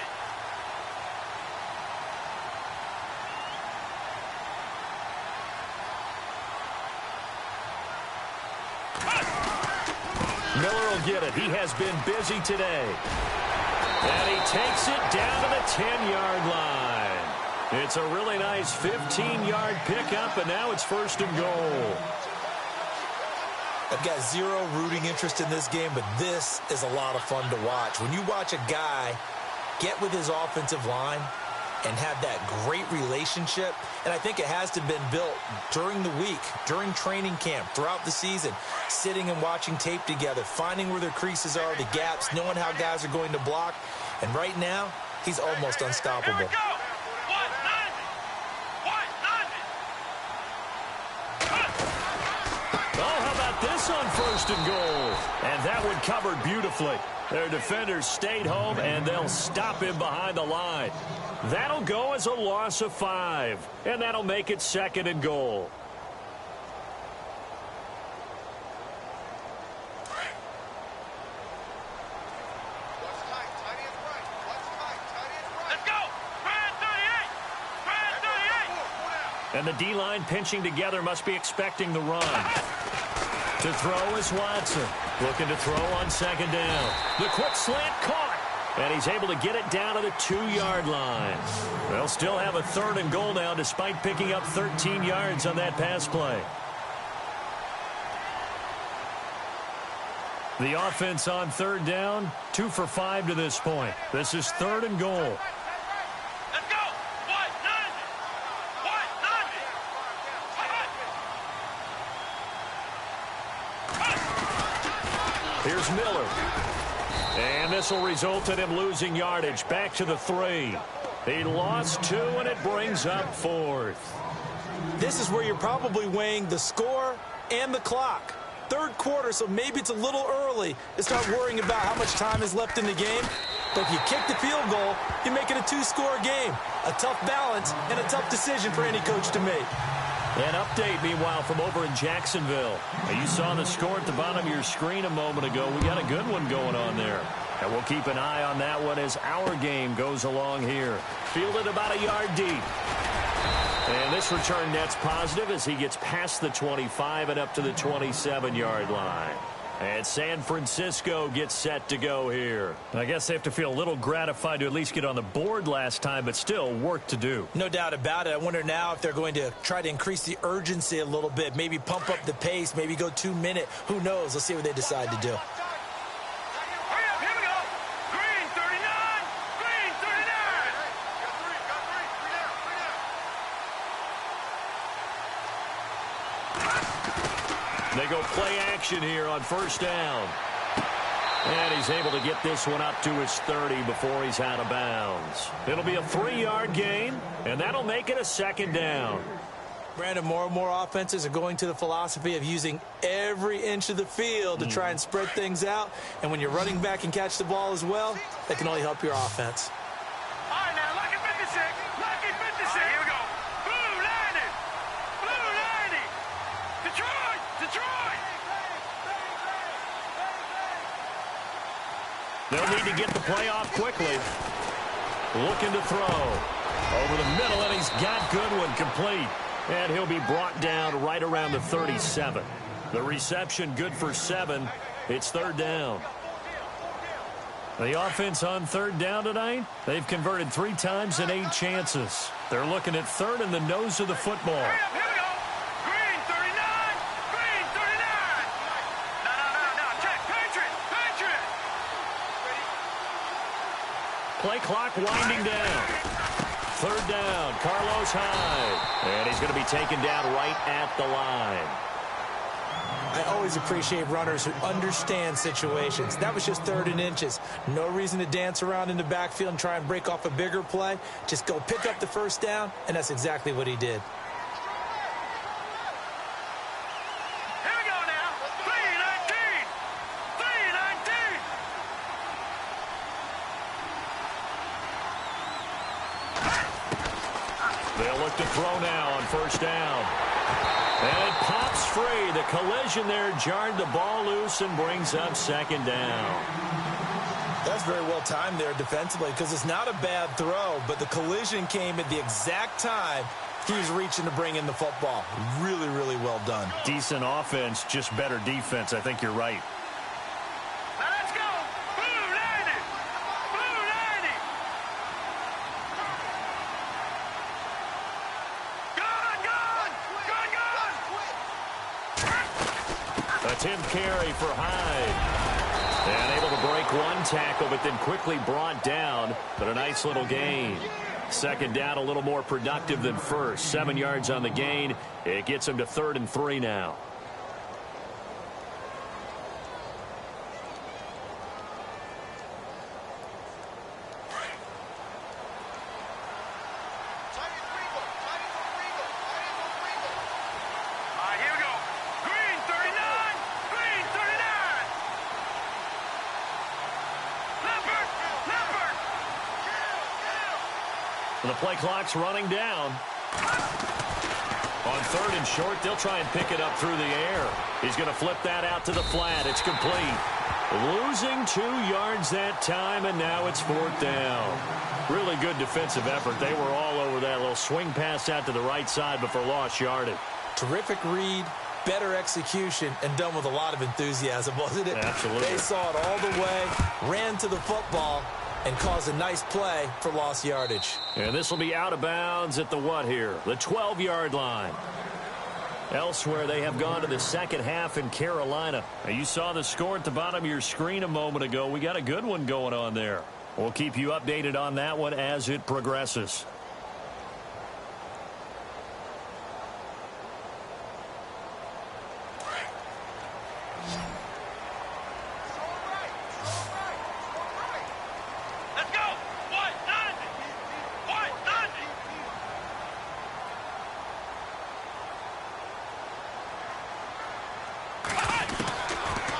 Miller will get it. He has been busy today. And he takes it down to the 10-yard line. It's a really nice 15-yard pickup, and now it's first and goal. I've got zero rooting interest in this game, but this is a lot of fun to watch. When you watch a guy get with his offensive line and have that great relationship, and I think it has to have been built during the week, during training camp, throughout the season, sitting and watching tape together, finding where their creases are, the gaps, knowing how guys are going to block, and right now, he's almost unstoppable. Here we go. What? None. What? None. Oh, how about this on first and goal? And that one covered beautifully. Their defenders stayed home, and they'll stop him behind the line. That'll go as a loss of 5, and that'll make it second and goal. Let's go. Brad 38. Brad 38. And the D-line pinching together must be expecting the run. To throw is Watson. Looking to throw on second down. The quick slant caught. And he's able to get it down to the 2-yard line. They'll still have a third and goal now despite picking up 13 yards on that pass play. The offense on third down, 2 for 5 to this point. This is third and goal. Let's go. What? None. What? None. Here's Miller. And this will result in him losing yardage. Back to the 3. He lost 2, and it brings up 4th. This is where you're probably weighing the score and the clock. Third quarter, so maybe it's a little early to start worrying about how much time is left in the game. But if you kick the field goal, you make it a 2-score game. A tough balance and a tough decision for any coach to make. An update, meanwhile, from over in Jacksonville. You saw the score at the bottom of your screen a moment ago. We got a good one going on there. And we'll keep an eye on that one as our game goes along here. Fielded about a yard deep. And this return net's positive as he gets past the 25 and up to the 27-yard line. And San Francisco gets set to go here. I guess they have to feel a little gratified to at least get on the board last time, but still work to do. No doubt about it. I wonder now if they're going to try to increase the urgency a little bit, maybe pump up the pace, maybe go 2-minute. Who knows? Let's see what they decide to do. Hurry up. Here we go. Green 39. Green 39. Got three. They go play action here on first down. And he's able to get this one up to his 30 before he's out of bounds. It'll be a 3-yard gain, and that'll make it a second down. Brandon, more and more offenses are going to the philosophy of using every inch of the field to try and spread things out. And when you're running back and catch the ball as well, that can only help your offense. All right, now, lucky 56. Lucky 56. Here we go. Blue lining. Blue lining. Detroit. Detroit. They'll need to get the play off quickly. Looking to throw. Over the middle, and he's got Goodwin complete. And he'll be brought down right around the 37. The reception good for 7. It's third down. The offense on third down tonight, they've converted 3 times in 8 chances. They're looking at third in the nose of the football. Hurry up, here we go. Green 39. Green 39. No. Check. Patriot. Patriot. Play clock winding down. Third down, Carlos Hyde. And he's going to be taken down right at the line. I always appreciate runners who understand situations. That was just 3rd and inches. No reason to dance around in the backfield and try and break off a bigger play. Just go pick up the first down, and that's exactly what he did. Here we go now. 3-19. look to throw now on first down. And it pops free. The collision there jarred the ball loose and brings up second down. That's very well timed there defensively because it's not a bad throw, but the collision came at the exact time he was reaching to bring in the football. Really, really well done. Decent offense, just better defense. I think you're right. Now let's go. Blue 90. Blue 90. Gone. A 10th carry for Hyde. And able to break one tackle, but then quickly brought down. But a nice little gain. Second down, a little more productive than first. 7 yards on the gain. It gets him to 3rd and 3 now. The play clock's running down. On 3rd and short, they'll try and pick it up through the air. He's going to flip that out to the flat. It's complete. Losing 2 yards that time, and now it's 4th down. Really good defensive effort. They were all over that little swing pass out to the right side before lost yardage. Terrific read, better execution, and done with a lot of enthusiasm, wasn't it? Absolutely. They saw it all the way, ran to the football, and caused a nice play for lost yardage. And this will be out of bounds at the what here? The 12-yard line. Elsewhere, they have gone to the second half in Carolina. Now, you saw the score at the bottom of your screen a moment ago. We got a good one going on there. We'll keep you updated on that one as it progresses.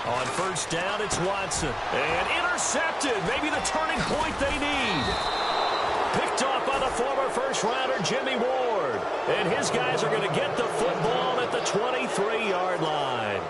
On first down, it's Watson. And intercepted. Maybe the turning point they need. Picked off by the former first-rounder Jimmy Ward. And his guys are going to get the football at the 23-yard line.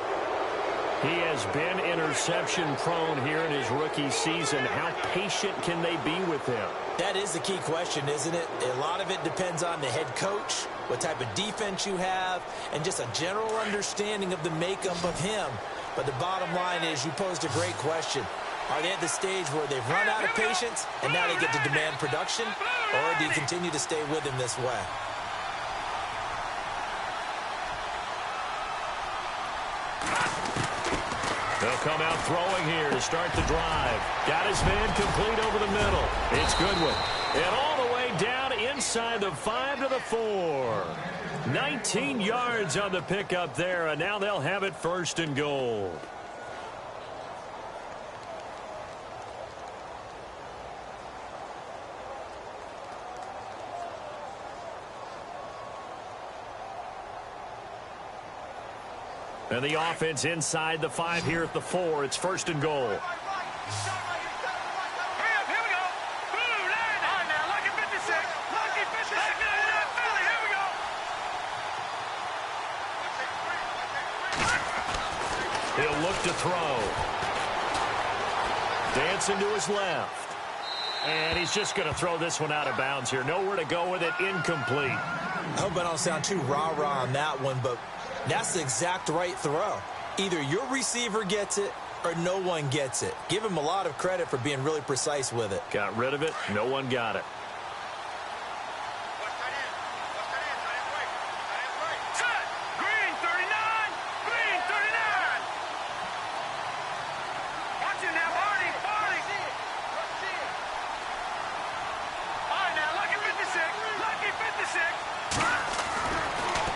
He has been interception-prone here in his rookie season. How patient can they be with him? That is the key question, isn't it? A lot of it depends on the head coach, what type of defense you have, and just a general understanding of the makeup of him. But the bottom line is you posed a great question. Are they at the stage where they've run out of patience and now they get to demand production? Or do you continue to stay with him this way? They'll come out throwing here to start the drive. Got his man complete over the middle. It's Goodwin. And all the way down inside the 5 to the 4. 19 yards on the pickup there, and now they'll have it 1st and goal. And the offense inside the 5 here at the 4. It's 1st and goal. He'll look to throw. Dancing to his left. And he's just going to throw this one out of bounds here. Nowhere to go with it. Incomplete. I hope I don't sound too rah-rah on that one, but that's the exact right throw. Either your receiver gets it or no one gets it. Give him a lot of credit for being really precise with it. Got rid of it. No one got it.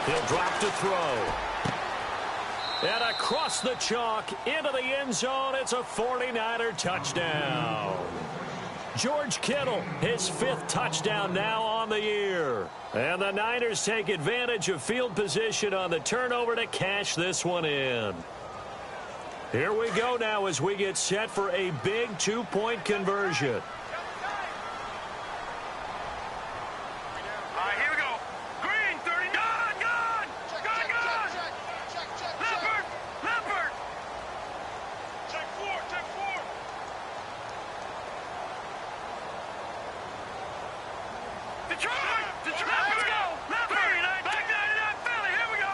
He'll drop to throw. And across the chalk into the end zone. It's a 49er touchdown. George Kittle, his 5th touchdown now on the year. And the Niners take advantage of field position on the turnover to cash this one in. Here we go now as we get set for a big 2-point conversion. All right, here we go. Detroit! Detroit! Let's go! Left 39, back 99, Philly, here we go!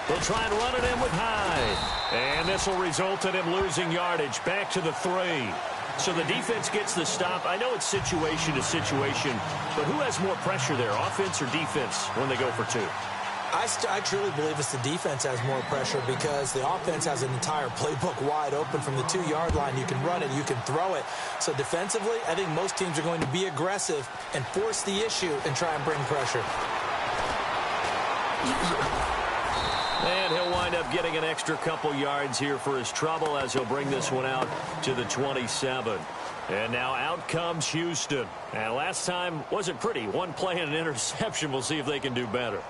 They'll try and run it in with Hyde. And this will result in him losing yardage. Back to the 3. So the defense gets the stop. I know it's situation to situation, but who has more pressure there, offense or defense, when they go for 2? I truly believe it's the defense has more pressure because the offense has an entire playbook wide open from the 2-yard line. You can run it, you can throw it. So defensively, I think most teams are going to be aggressive and force the issue and try and bring pressure. And he'll wind up getting an extra couple yards here for his trouble as he'll bring this one out to the 27. And now out comes Houston. And last time wasn't pretty. One play and an interception. We'll see if they can do better.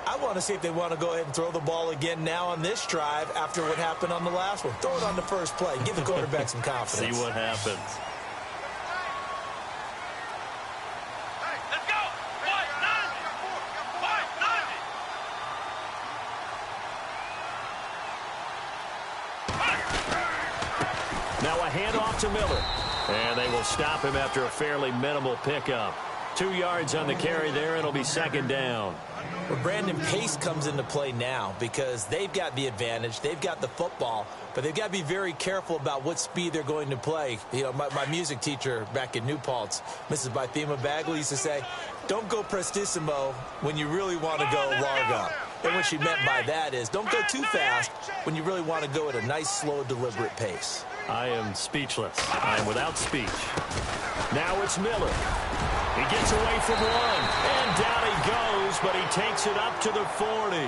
I want to see if they want to go ahead and throw the ball again now on this drive after what happened on the last one. Throw it on the first play. Give the quarterback some confidence. See what happens. Let's go! White, 90! Now a handoff to Miller. And they will stop him after a fairly minimal pickup. 2 yards on the carry there. It'll be second down. Well, Brandon, pace comes into play now because they've got the advantage. They've got the football, but they've got to be very careful about what speed they're going to play. You know, my music teacher back in New Paltz, Mrs. Bythema Bagley, used to say, don't go prestissimo when you really want to go largo. And what she meant by that is don't go too fast when you really want to go at a nice, slow, deliberate pace. I am speechless. I am without speech. Now it's Miller. He gets away from one, and down he goes, but he takes it up to the 40.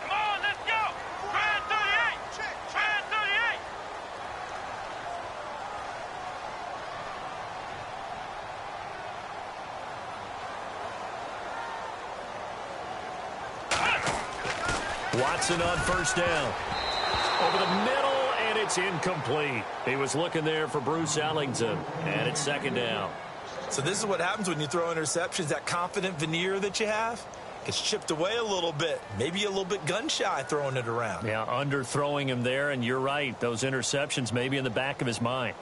Come on, let's go! Brand 38! Brand 38! Watson on first down. Over the middle, and it's incomplete. He was looking there for Bruce Ellington, and it's second down. So this is what happens when you throw interceptions. That confident veneer that you have gets chipped away a little bit. Maybe a little bit gun-shy throwing it around. Yeah, underthrowing him there, and you're right. Those interceptions may be in the back of his mind.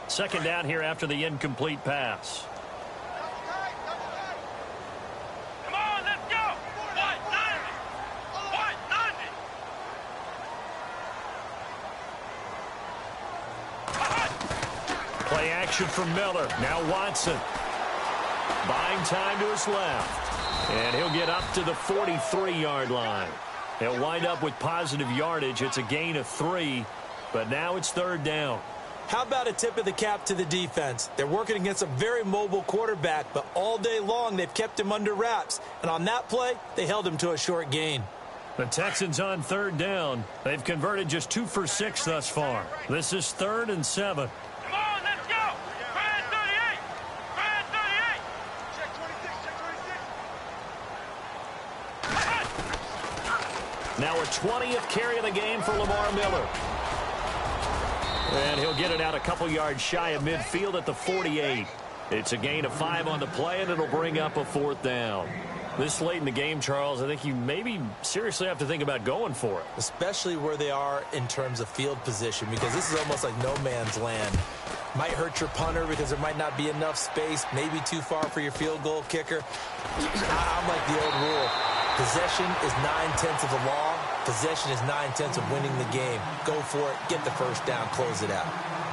Second down here after the incomplete pass. Come on, let's go! White, 90! White, 90! Play action from Miller. Now Watson. Buying time to his left. And he'll get up to the 43-yard line. He'll wind up with positive yardage. It's a gain of 3, but now it's third down. How about a tip of the cap to the defense? They're working against a very mobile quarterback, but all day long they've kept him under wraps. And on that play, they held him to a short gain. The Texans on third down. They've converted just 2 for 6 thus far. This is 3rd and 7. Come on, let's go! Brand 38! Brand 38! Check 26, check 26! Now a 20th carry of the game for Lamar Miller. And he'll get it out a couple yards shy of midfield at the 48. It's a gain of 5 on the play, and it'll bring up a 4th down. This late in the game, Charles, I think you maybe seriously have to think about going for it. Especially where they are in terms of field position, because this is almost like no man's land. Might hurt your punter because there might not be enough space, maybe too far for your field goal kicker. I'm like the old rule. Possession is 9/10 of the law. Possession is 9/10 of winning the game. Go for it. Get the first down. Close it out.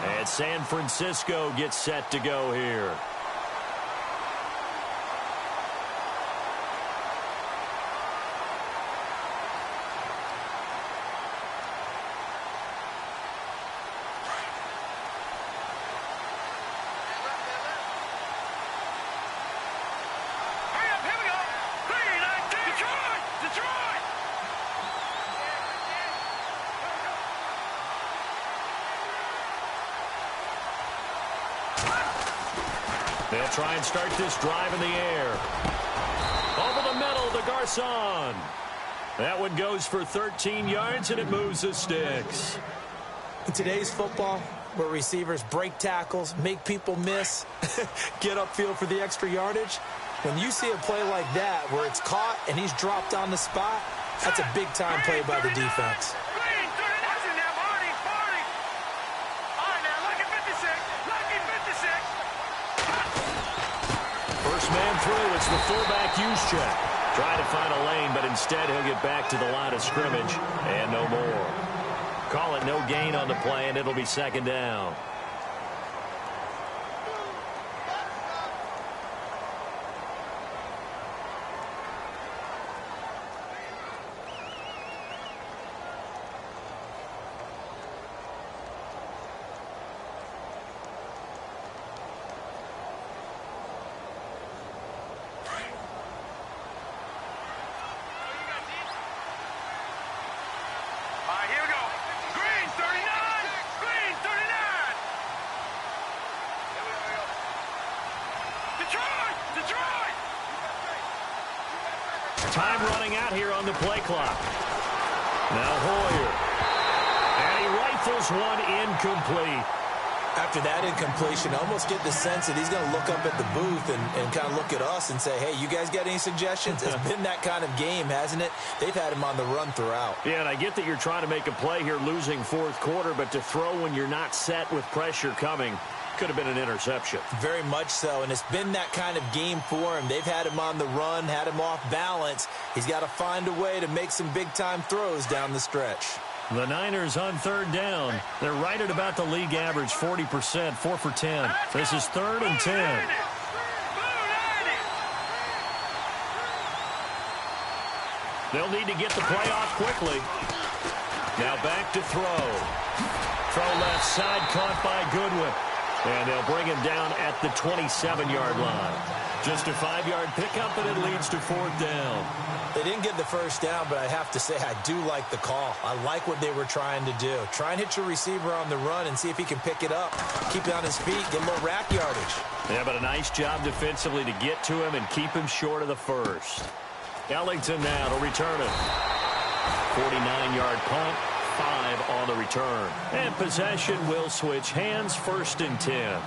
And San Francisco gets set to go here. Hurry up, here we go! 3-19! Detroit! Detroit! They'll try and start this drive in the air. Over the middle to Garcon. That one goes for 13 yards, and it moves the sticks. In today's football, where receivers break tackles, make people miss, get upfield for the extra yardage, when you see a play like that where it's caught and he's dropped on the spot, that's a big-time play by the defense. First man through, it's the fullback use check. Trying to find a lane, but instead he'll get back to the line of scrimmage and no more. Call it no gain on the play, and it'll be second down. Time running out here on the play clock. Now Hoyer. And he rifles one incomplete. After that incompletion, I almost get the sense that he's going to look up at the booth and kind of look at us and say, hey, you guys got any suggestions? It's been that kind of game, hasn't it? They've had him on the run throughout. Yeah, and I get that you're trying to make a play here losing fourth quarter, but to throw when you're not set with pressure coming could have been an interception. Very much so, and it's been that kind of game for him. They've had him on the run, had him off balance. He's got to find a way to make some big-time throws down the stretch. The Niners on third down. They're right at about the league average, 40%, 4 for 10. This is 3rd and 10. They'll need to get the play off quickly. Now back to throw. Throw left side, caught by Goodwin. And they'll bring him down at the 27-yard line. Just a 5-yard pickup, and it leads to 4th down. They didn't get the first down, but I have to say I do like the call. I like what they were trying to do. Try and hit your receiver on the run and see if he can pick it up. Keep it on his feet, get a little rack yardage. Yeah, but a nice job defensively to get to him and keep him short of the first. Ellington now to return it. 49-yard punt. 5 on the return. And possession will switch hands, 1st and 10.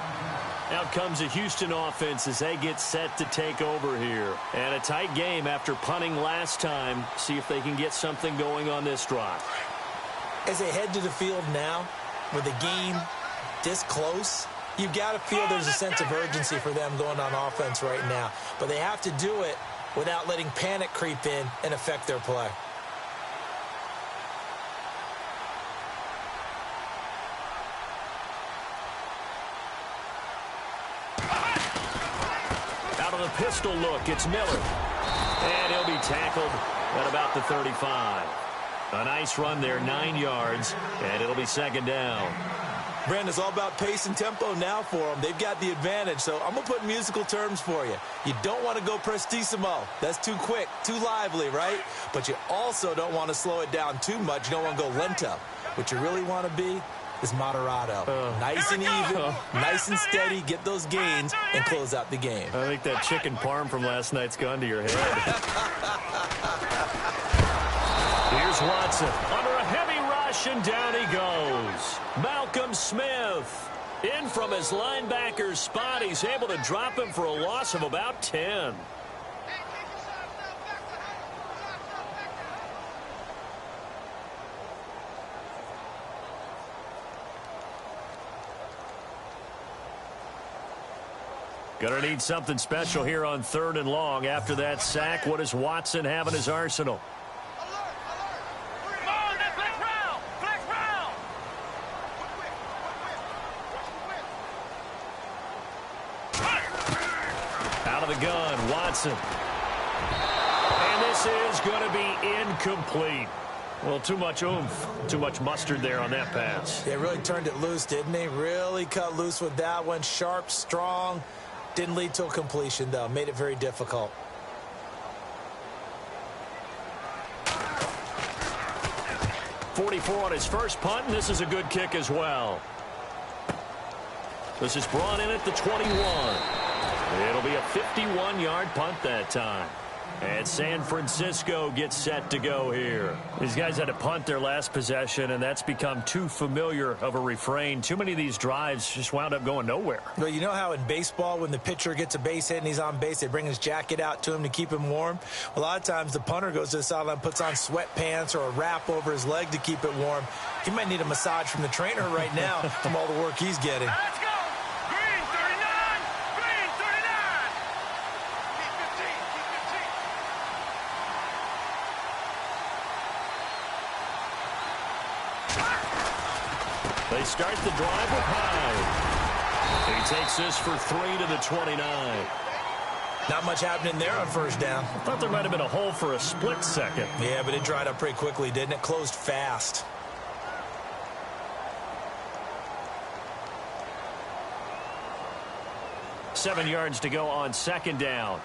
Out comes the Houston offense as they get set to take over here. And a tight game after punting last time. See if they can get something going on this drive. As they head to the field now, with the game this close, you've got to feel there's a sense of urgency for them going on offense right now. But they have to do it without letting panic creep in and affect their play. Pistol look, it's Miller. And he'll be tackled at about the 35. A nice run there, 9 yards, and it'll be 2nd down. Brandon, it's all about pace and tempo now for them. They've got the advantage, so I'm going to put musical terms for you. You don't want to go prestissimo. That's too quick, too lively, right? But you also don't want to slow it down too much. You don't want to go lento. What you really want to be is moderato. Nice and even, nice and steady, get those gains, and close out the game. I think that chicken parm from last night's gone to your head. Here's Watson under a heavy rush, and down he goes. Malcolm Smith in from his linebacker's spot. He's able to drop him for a loss of about 10. Gonna need something special here on 3rd and long. After that sack, what does Watson have in his arsenal? Out of the gun, Watson. And this is going to be incomplete. Well, too much oomph, too much mustard there on that pass. They really turned it loose, didn't they? Really cut loose with that one. Sharp, strong. Didn't lead to a completion, though. Made it very difficult. .44 on his first punt, and this is a good kick as well. This is brought in at the 21. It'll be a 51-yard punt that time. And San Francisco gets set to go here. These guys had to punt their last possession, and that's become too familiar of a refrain. Too many of these drives just wound up going nowhere. Well, you know how in baseball, when the pitcher gets a base hit and he's on base, they bring his jacket out to him to keep him warm? A lot of times the punter goes to the sideline, puts on sweatpants or a wrap over his leg to keep it warm. He might need a massage from the trainer right now from all the work he's getting. Let's go. Green 39. Green 39. Keep 15. Keep 15. They start the drive with Hyde. He takes this for 3 to the 29. Not much happening there on first down. I thought there might have been a hole for a split second. Yeah, but it dried up pretty quickly, didn't it? Closed fast. Seven yards to go on second down.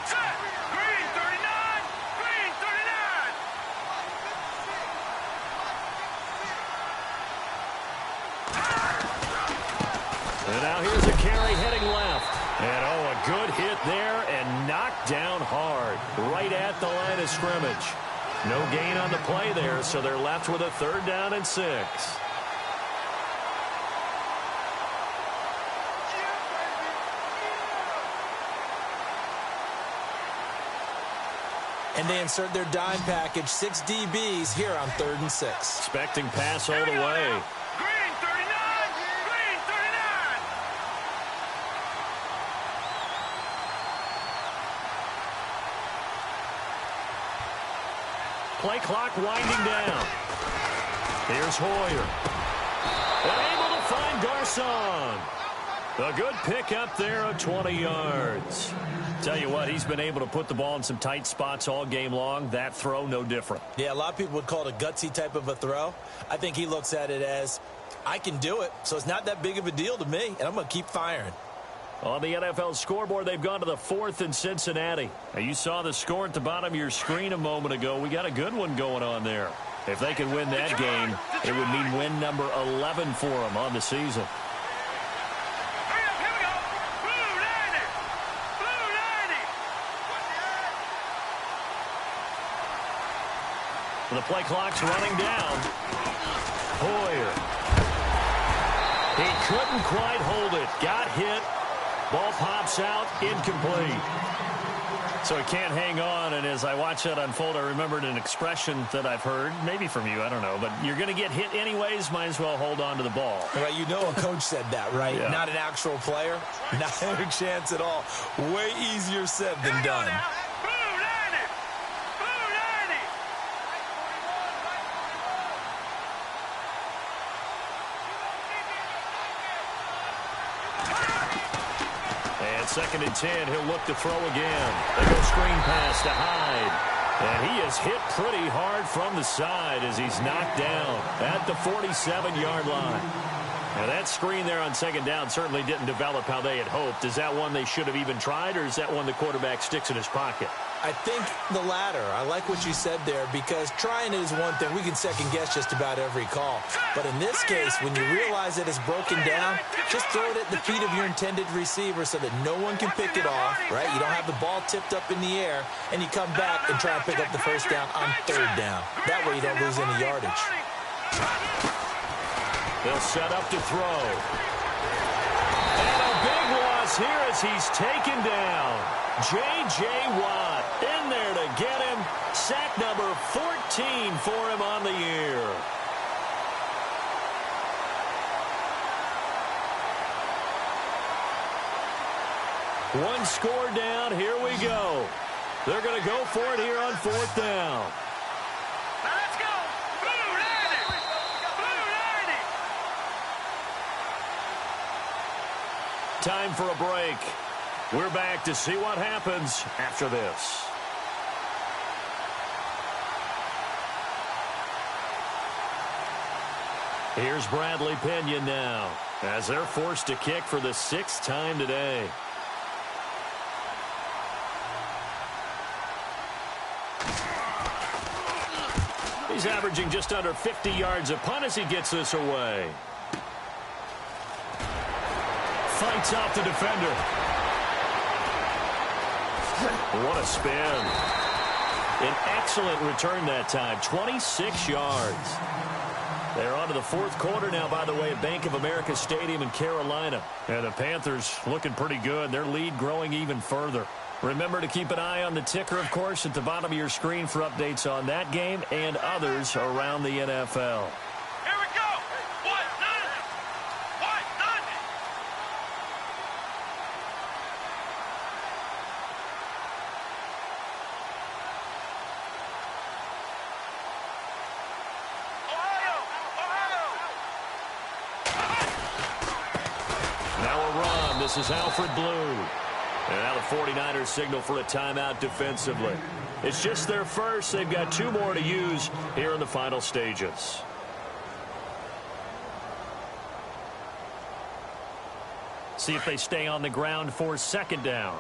Set. Green 39. Green 39. And now here's a carry heading left. And oh, a good hit there and knocked down hard right at the line of scrimmage. No gain on the play there, so they're left with a 3rd down and 6. And they insert their dime package, 6 DBs here on 3rd and 6. Expecting pass all the way. Green 39. Green 39. Play clock winding down. Here's Hoyer. And able to find Garcon. A good pick up there of 20 yards. Tell you what, he's been able to put the ball in some tight spots all game long. That throw, no different. Yeah, a lot of people would call it a gutsy type of a throw. I think he looks at it as, I can do it, so it's not that big of a deal to me, and I'm going to keep firing. On the NFL scoreboard, they've gone to the 4th in Cincinnati. Now, you saw the score at the bottom of your screen a moment ago. We got a good one going on there. If they can win that game, it would mean win number 11 for them on the season. Hurry up. Here we go. Blue 90. Blue 90. The play clock's running down. Hoyer. He couldn't quite hold it. Got hit. Ball pops out, incomplete. So he can't hang on, and as I watch that unfold, I remembered an expression that I've heard, maybe from you, I don't know, but you're going to get hit anyways, might as well hold on to the ball. Right, you know a coach said that, right? Yeah. Not an actual player. Not a chance at all. Way easier said than done. Blue 90. Blue 90. And 2nd and 10, he'll look to throw again. They go screen pass to Hyde. And he is hit pretty hard from the side as he's knocked down at the 47-yard line. Now, that screen there on 2nd down certainly didn't develop how they had hoped. Is that one they should have even tried, or is that one the quarterback sticks in his pocket? I think the latter. I like what you said there, because trying it is one thing. We can second-guess just about every call. But in this case, when you realize that it's broken down, just throw it at the feet of your intended receiver so that no one can pick it off, right? You don't have the ball tipped up in the air, and you come back and try and pick up the 1st down on 3rd down. That way you don't lose any yardage. They'll set up to throw. And a big loss here as he's taken down. J.J. Watt in there to get him. Sack number 14 for him on the year. One score down. Here we go. They're going to go for it here on 4th down. Now let's go. Blue 90. Blue 90. Time for a break. We're back to see what happens after this. Here's Bradley Pinion now as they're forced to kick for the 6th time today. He's averaging just under 50 yards a punt as he gets this away. Fights off the defender. What a spin. An excellent return that time, 26 yards. They're on to the fourth quarter now, by the way, at Bank of America Stadium in Carolina. And the Panthers looking pretty good. Their lead growing even further. Remember to keep an eye on the ticker, of course, at the bottom of your screen for updates on that game and others around the NFL. Here we go. What? Nothing. What? Nothing. Ohio. Now a run. This is Alfred Blue. And now the 49ers signal for a timeout defensively. It's just their first. They've got 2 more to use here in the final stages. See if they stay on the ground for second down.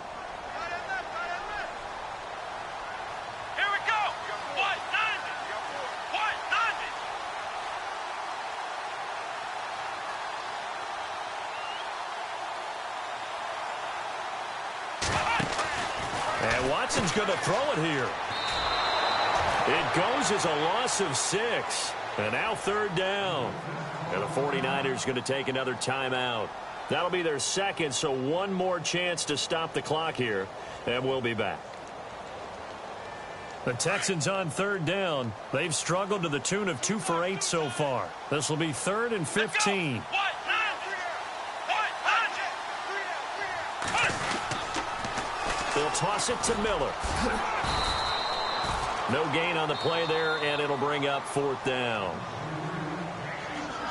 Here we go. What? Nothing. What? Nothing. And Watson's going to throw it here. It goes as a loss of 6. And now third down. And the 49ers going to take another timeout. That'll be their second, so one more chance to stop the clock here. And we'll be back. The Texans on third down. They've struggled to the tune of 2 for 8 so far. This will be 3rd and 15. What? They'll toss it to Miller. No gain on the play there, and it'll bring up 4th down.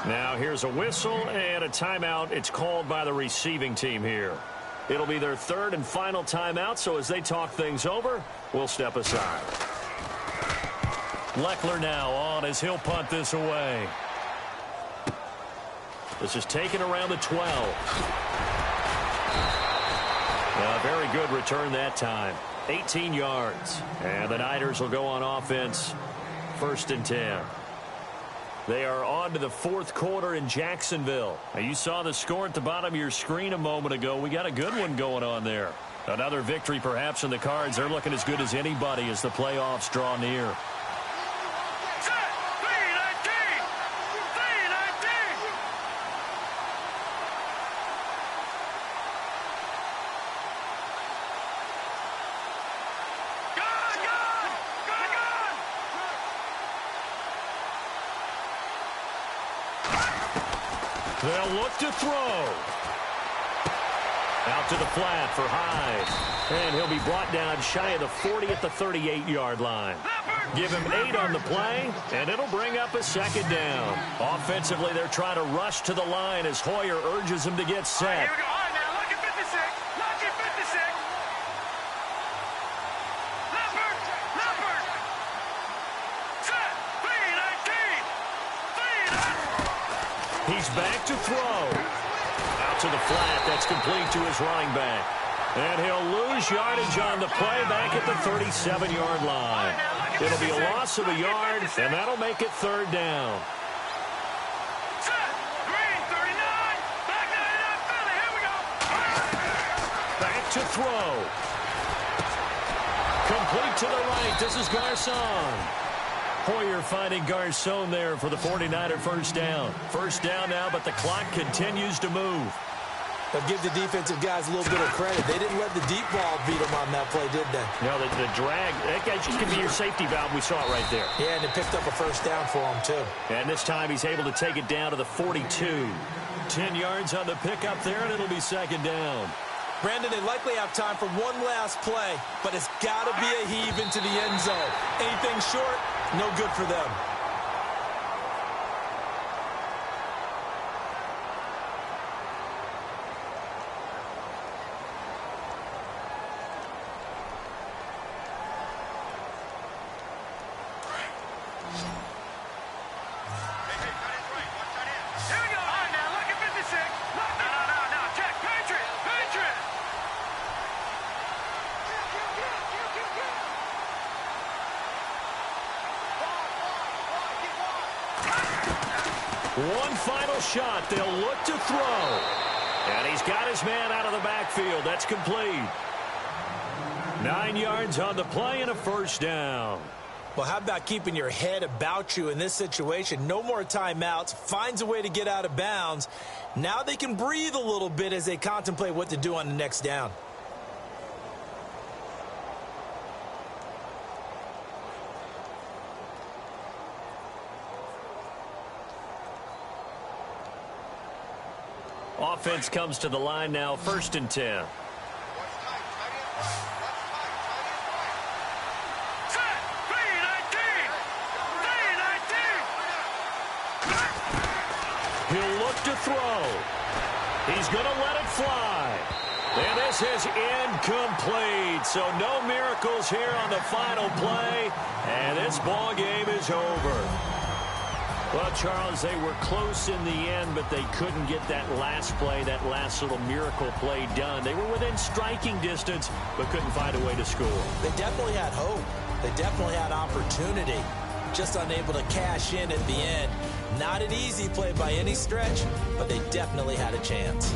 Now here's a whistle and a timeout. It's called by the receiving team here. It'll be their 3rd and final timeout, so as they talk things over, we'll step aside. Leckler now on as he'll punt this away. This is taken around the 12. A very good return that time. 18 yards. And the Niners will go on offense. 1st and 10. They are on to the 4th quarter in Jacksonville. Now, you saw the score at the bottom of your screen a moment ago. We got a good one going on there. Another victory perhaps in the cards. They're looking as good as anybody as the playoffs draw near. They'll look to throw. Out to the flat for Hyde. And he'll be brought down shy of the 40 at the 38-yard line. Give him 8 on the play, and it'll bring up a 2nd down. Offensively, they're trying to rush to the line as Hoyer urges him to get set. Here we go. All right, now, look at 56. Look at 56. Leopard. Set. 3-19. He's back to throw. Out to the flat. That's complete to his running back. And he'll lose yardage on the play back at the 37-yard line. It'll be a loss of a yard, and that'll make it 3rd down. Green, 39. Back 99, Philly. Here we go. Back to throw. Complete to the right. This is Garcon. Hoyer finding Garcon there for the 49er first down. First down now, but the clock continues to move. But give the defensive guys a little bit of credit. They didn't let the deep ball beat them on that play, did they? No, the drag, that guy just could be your safety valve. We saw it right there. Yeah, and it picked up a first down for him, too. And this time he's able to take it down to the 42. 10 yards on the pickup there, and it'll be 2nd down. Brandon, they likely have time for one last play, but it's got to be a heave into the end zone. Anything short, no good for them. One final shot. They'll look to throw. And he's got his man out of the backfield. That's complete. 9 yards on the play and a first down. Well, how about keeping your head about you in this situation? No more timeouts. Finds a way to get out of bounds. Now they can breathe a little bit as they contemplate what to do on the next down. Offense comes to the line now, 1st and 10. He'll look to throw. He's going to let it fly. And this is incomplete. So no miracles here on the final play. And this ball game is over. Well, Charles, they were close in the end, but they couldn't get that last play, that last little miracle play done. They were within striking distance, but couldn't find a way to score. They definitely had hope. They definitely had opportunity. Just unable to cash in at the end. Not an easy play by any stretch, but they definitely had a chance.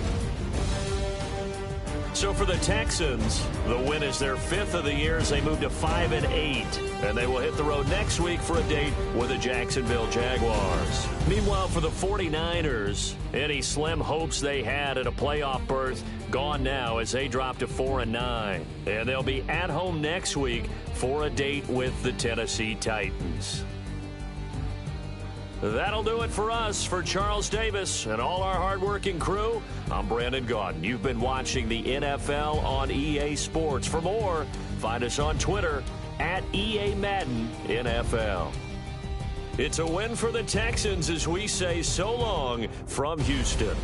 So for the Texans, the win is their 5th of the year as they move to 5-8. And they will hit the road next week for a date with the Jacksonville Jaguars. Meanwhile, for the 49ers, any slim hopes they had at a playoff berth gone now as they drop to 4-9. And they'll be at home next week for a date with the Tennessee Titans. That'll do it for us. For Charles Davis and all our hardworking crew, I'm Brandon Gaudin. You've been watching the NFL on EA Sports. For more, find us on Twitter at EA Madden NFL. It's a win for the Texans as we say so long from Houston.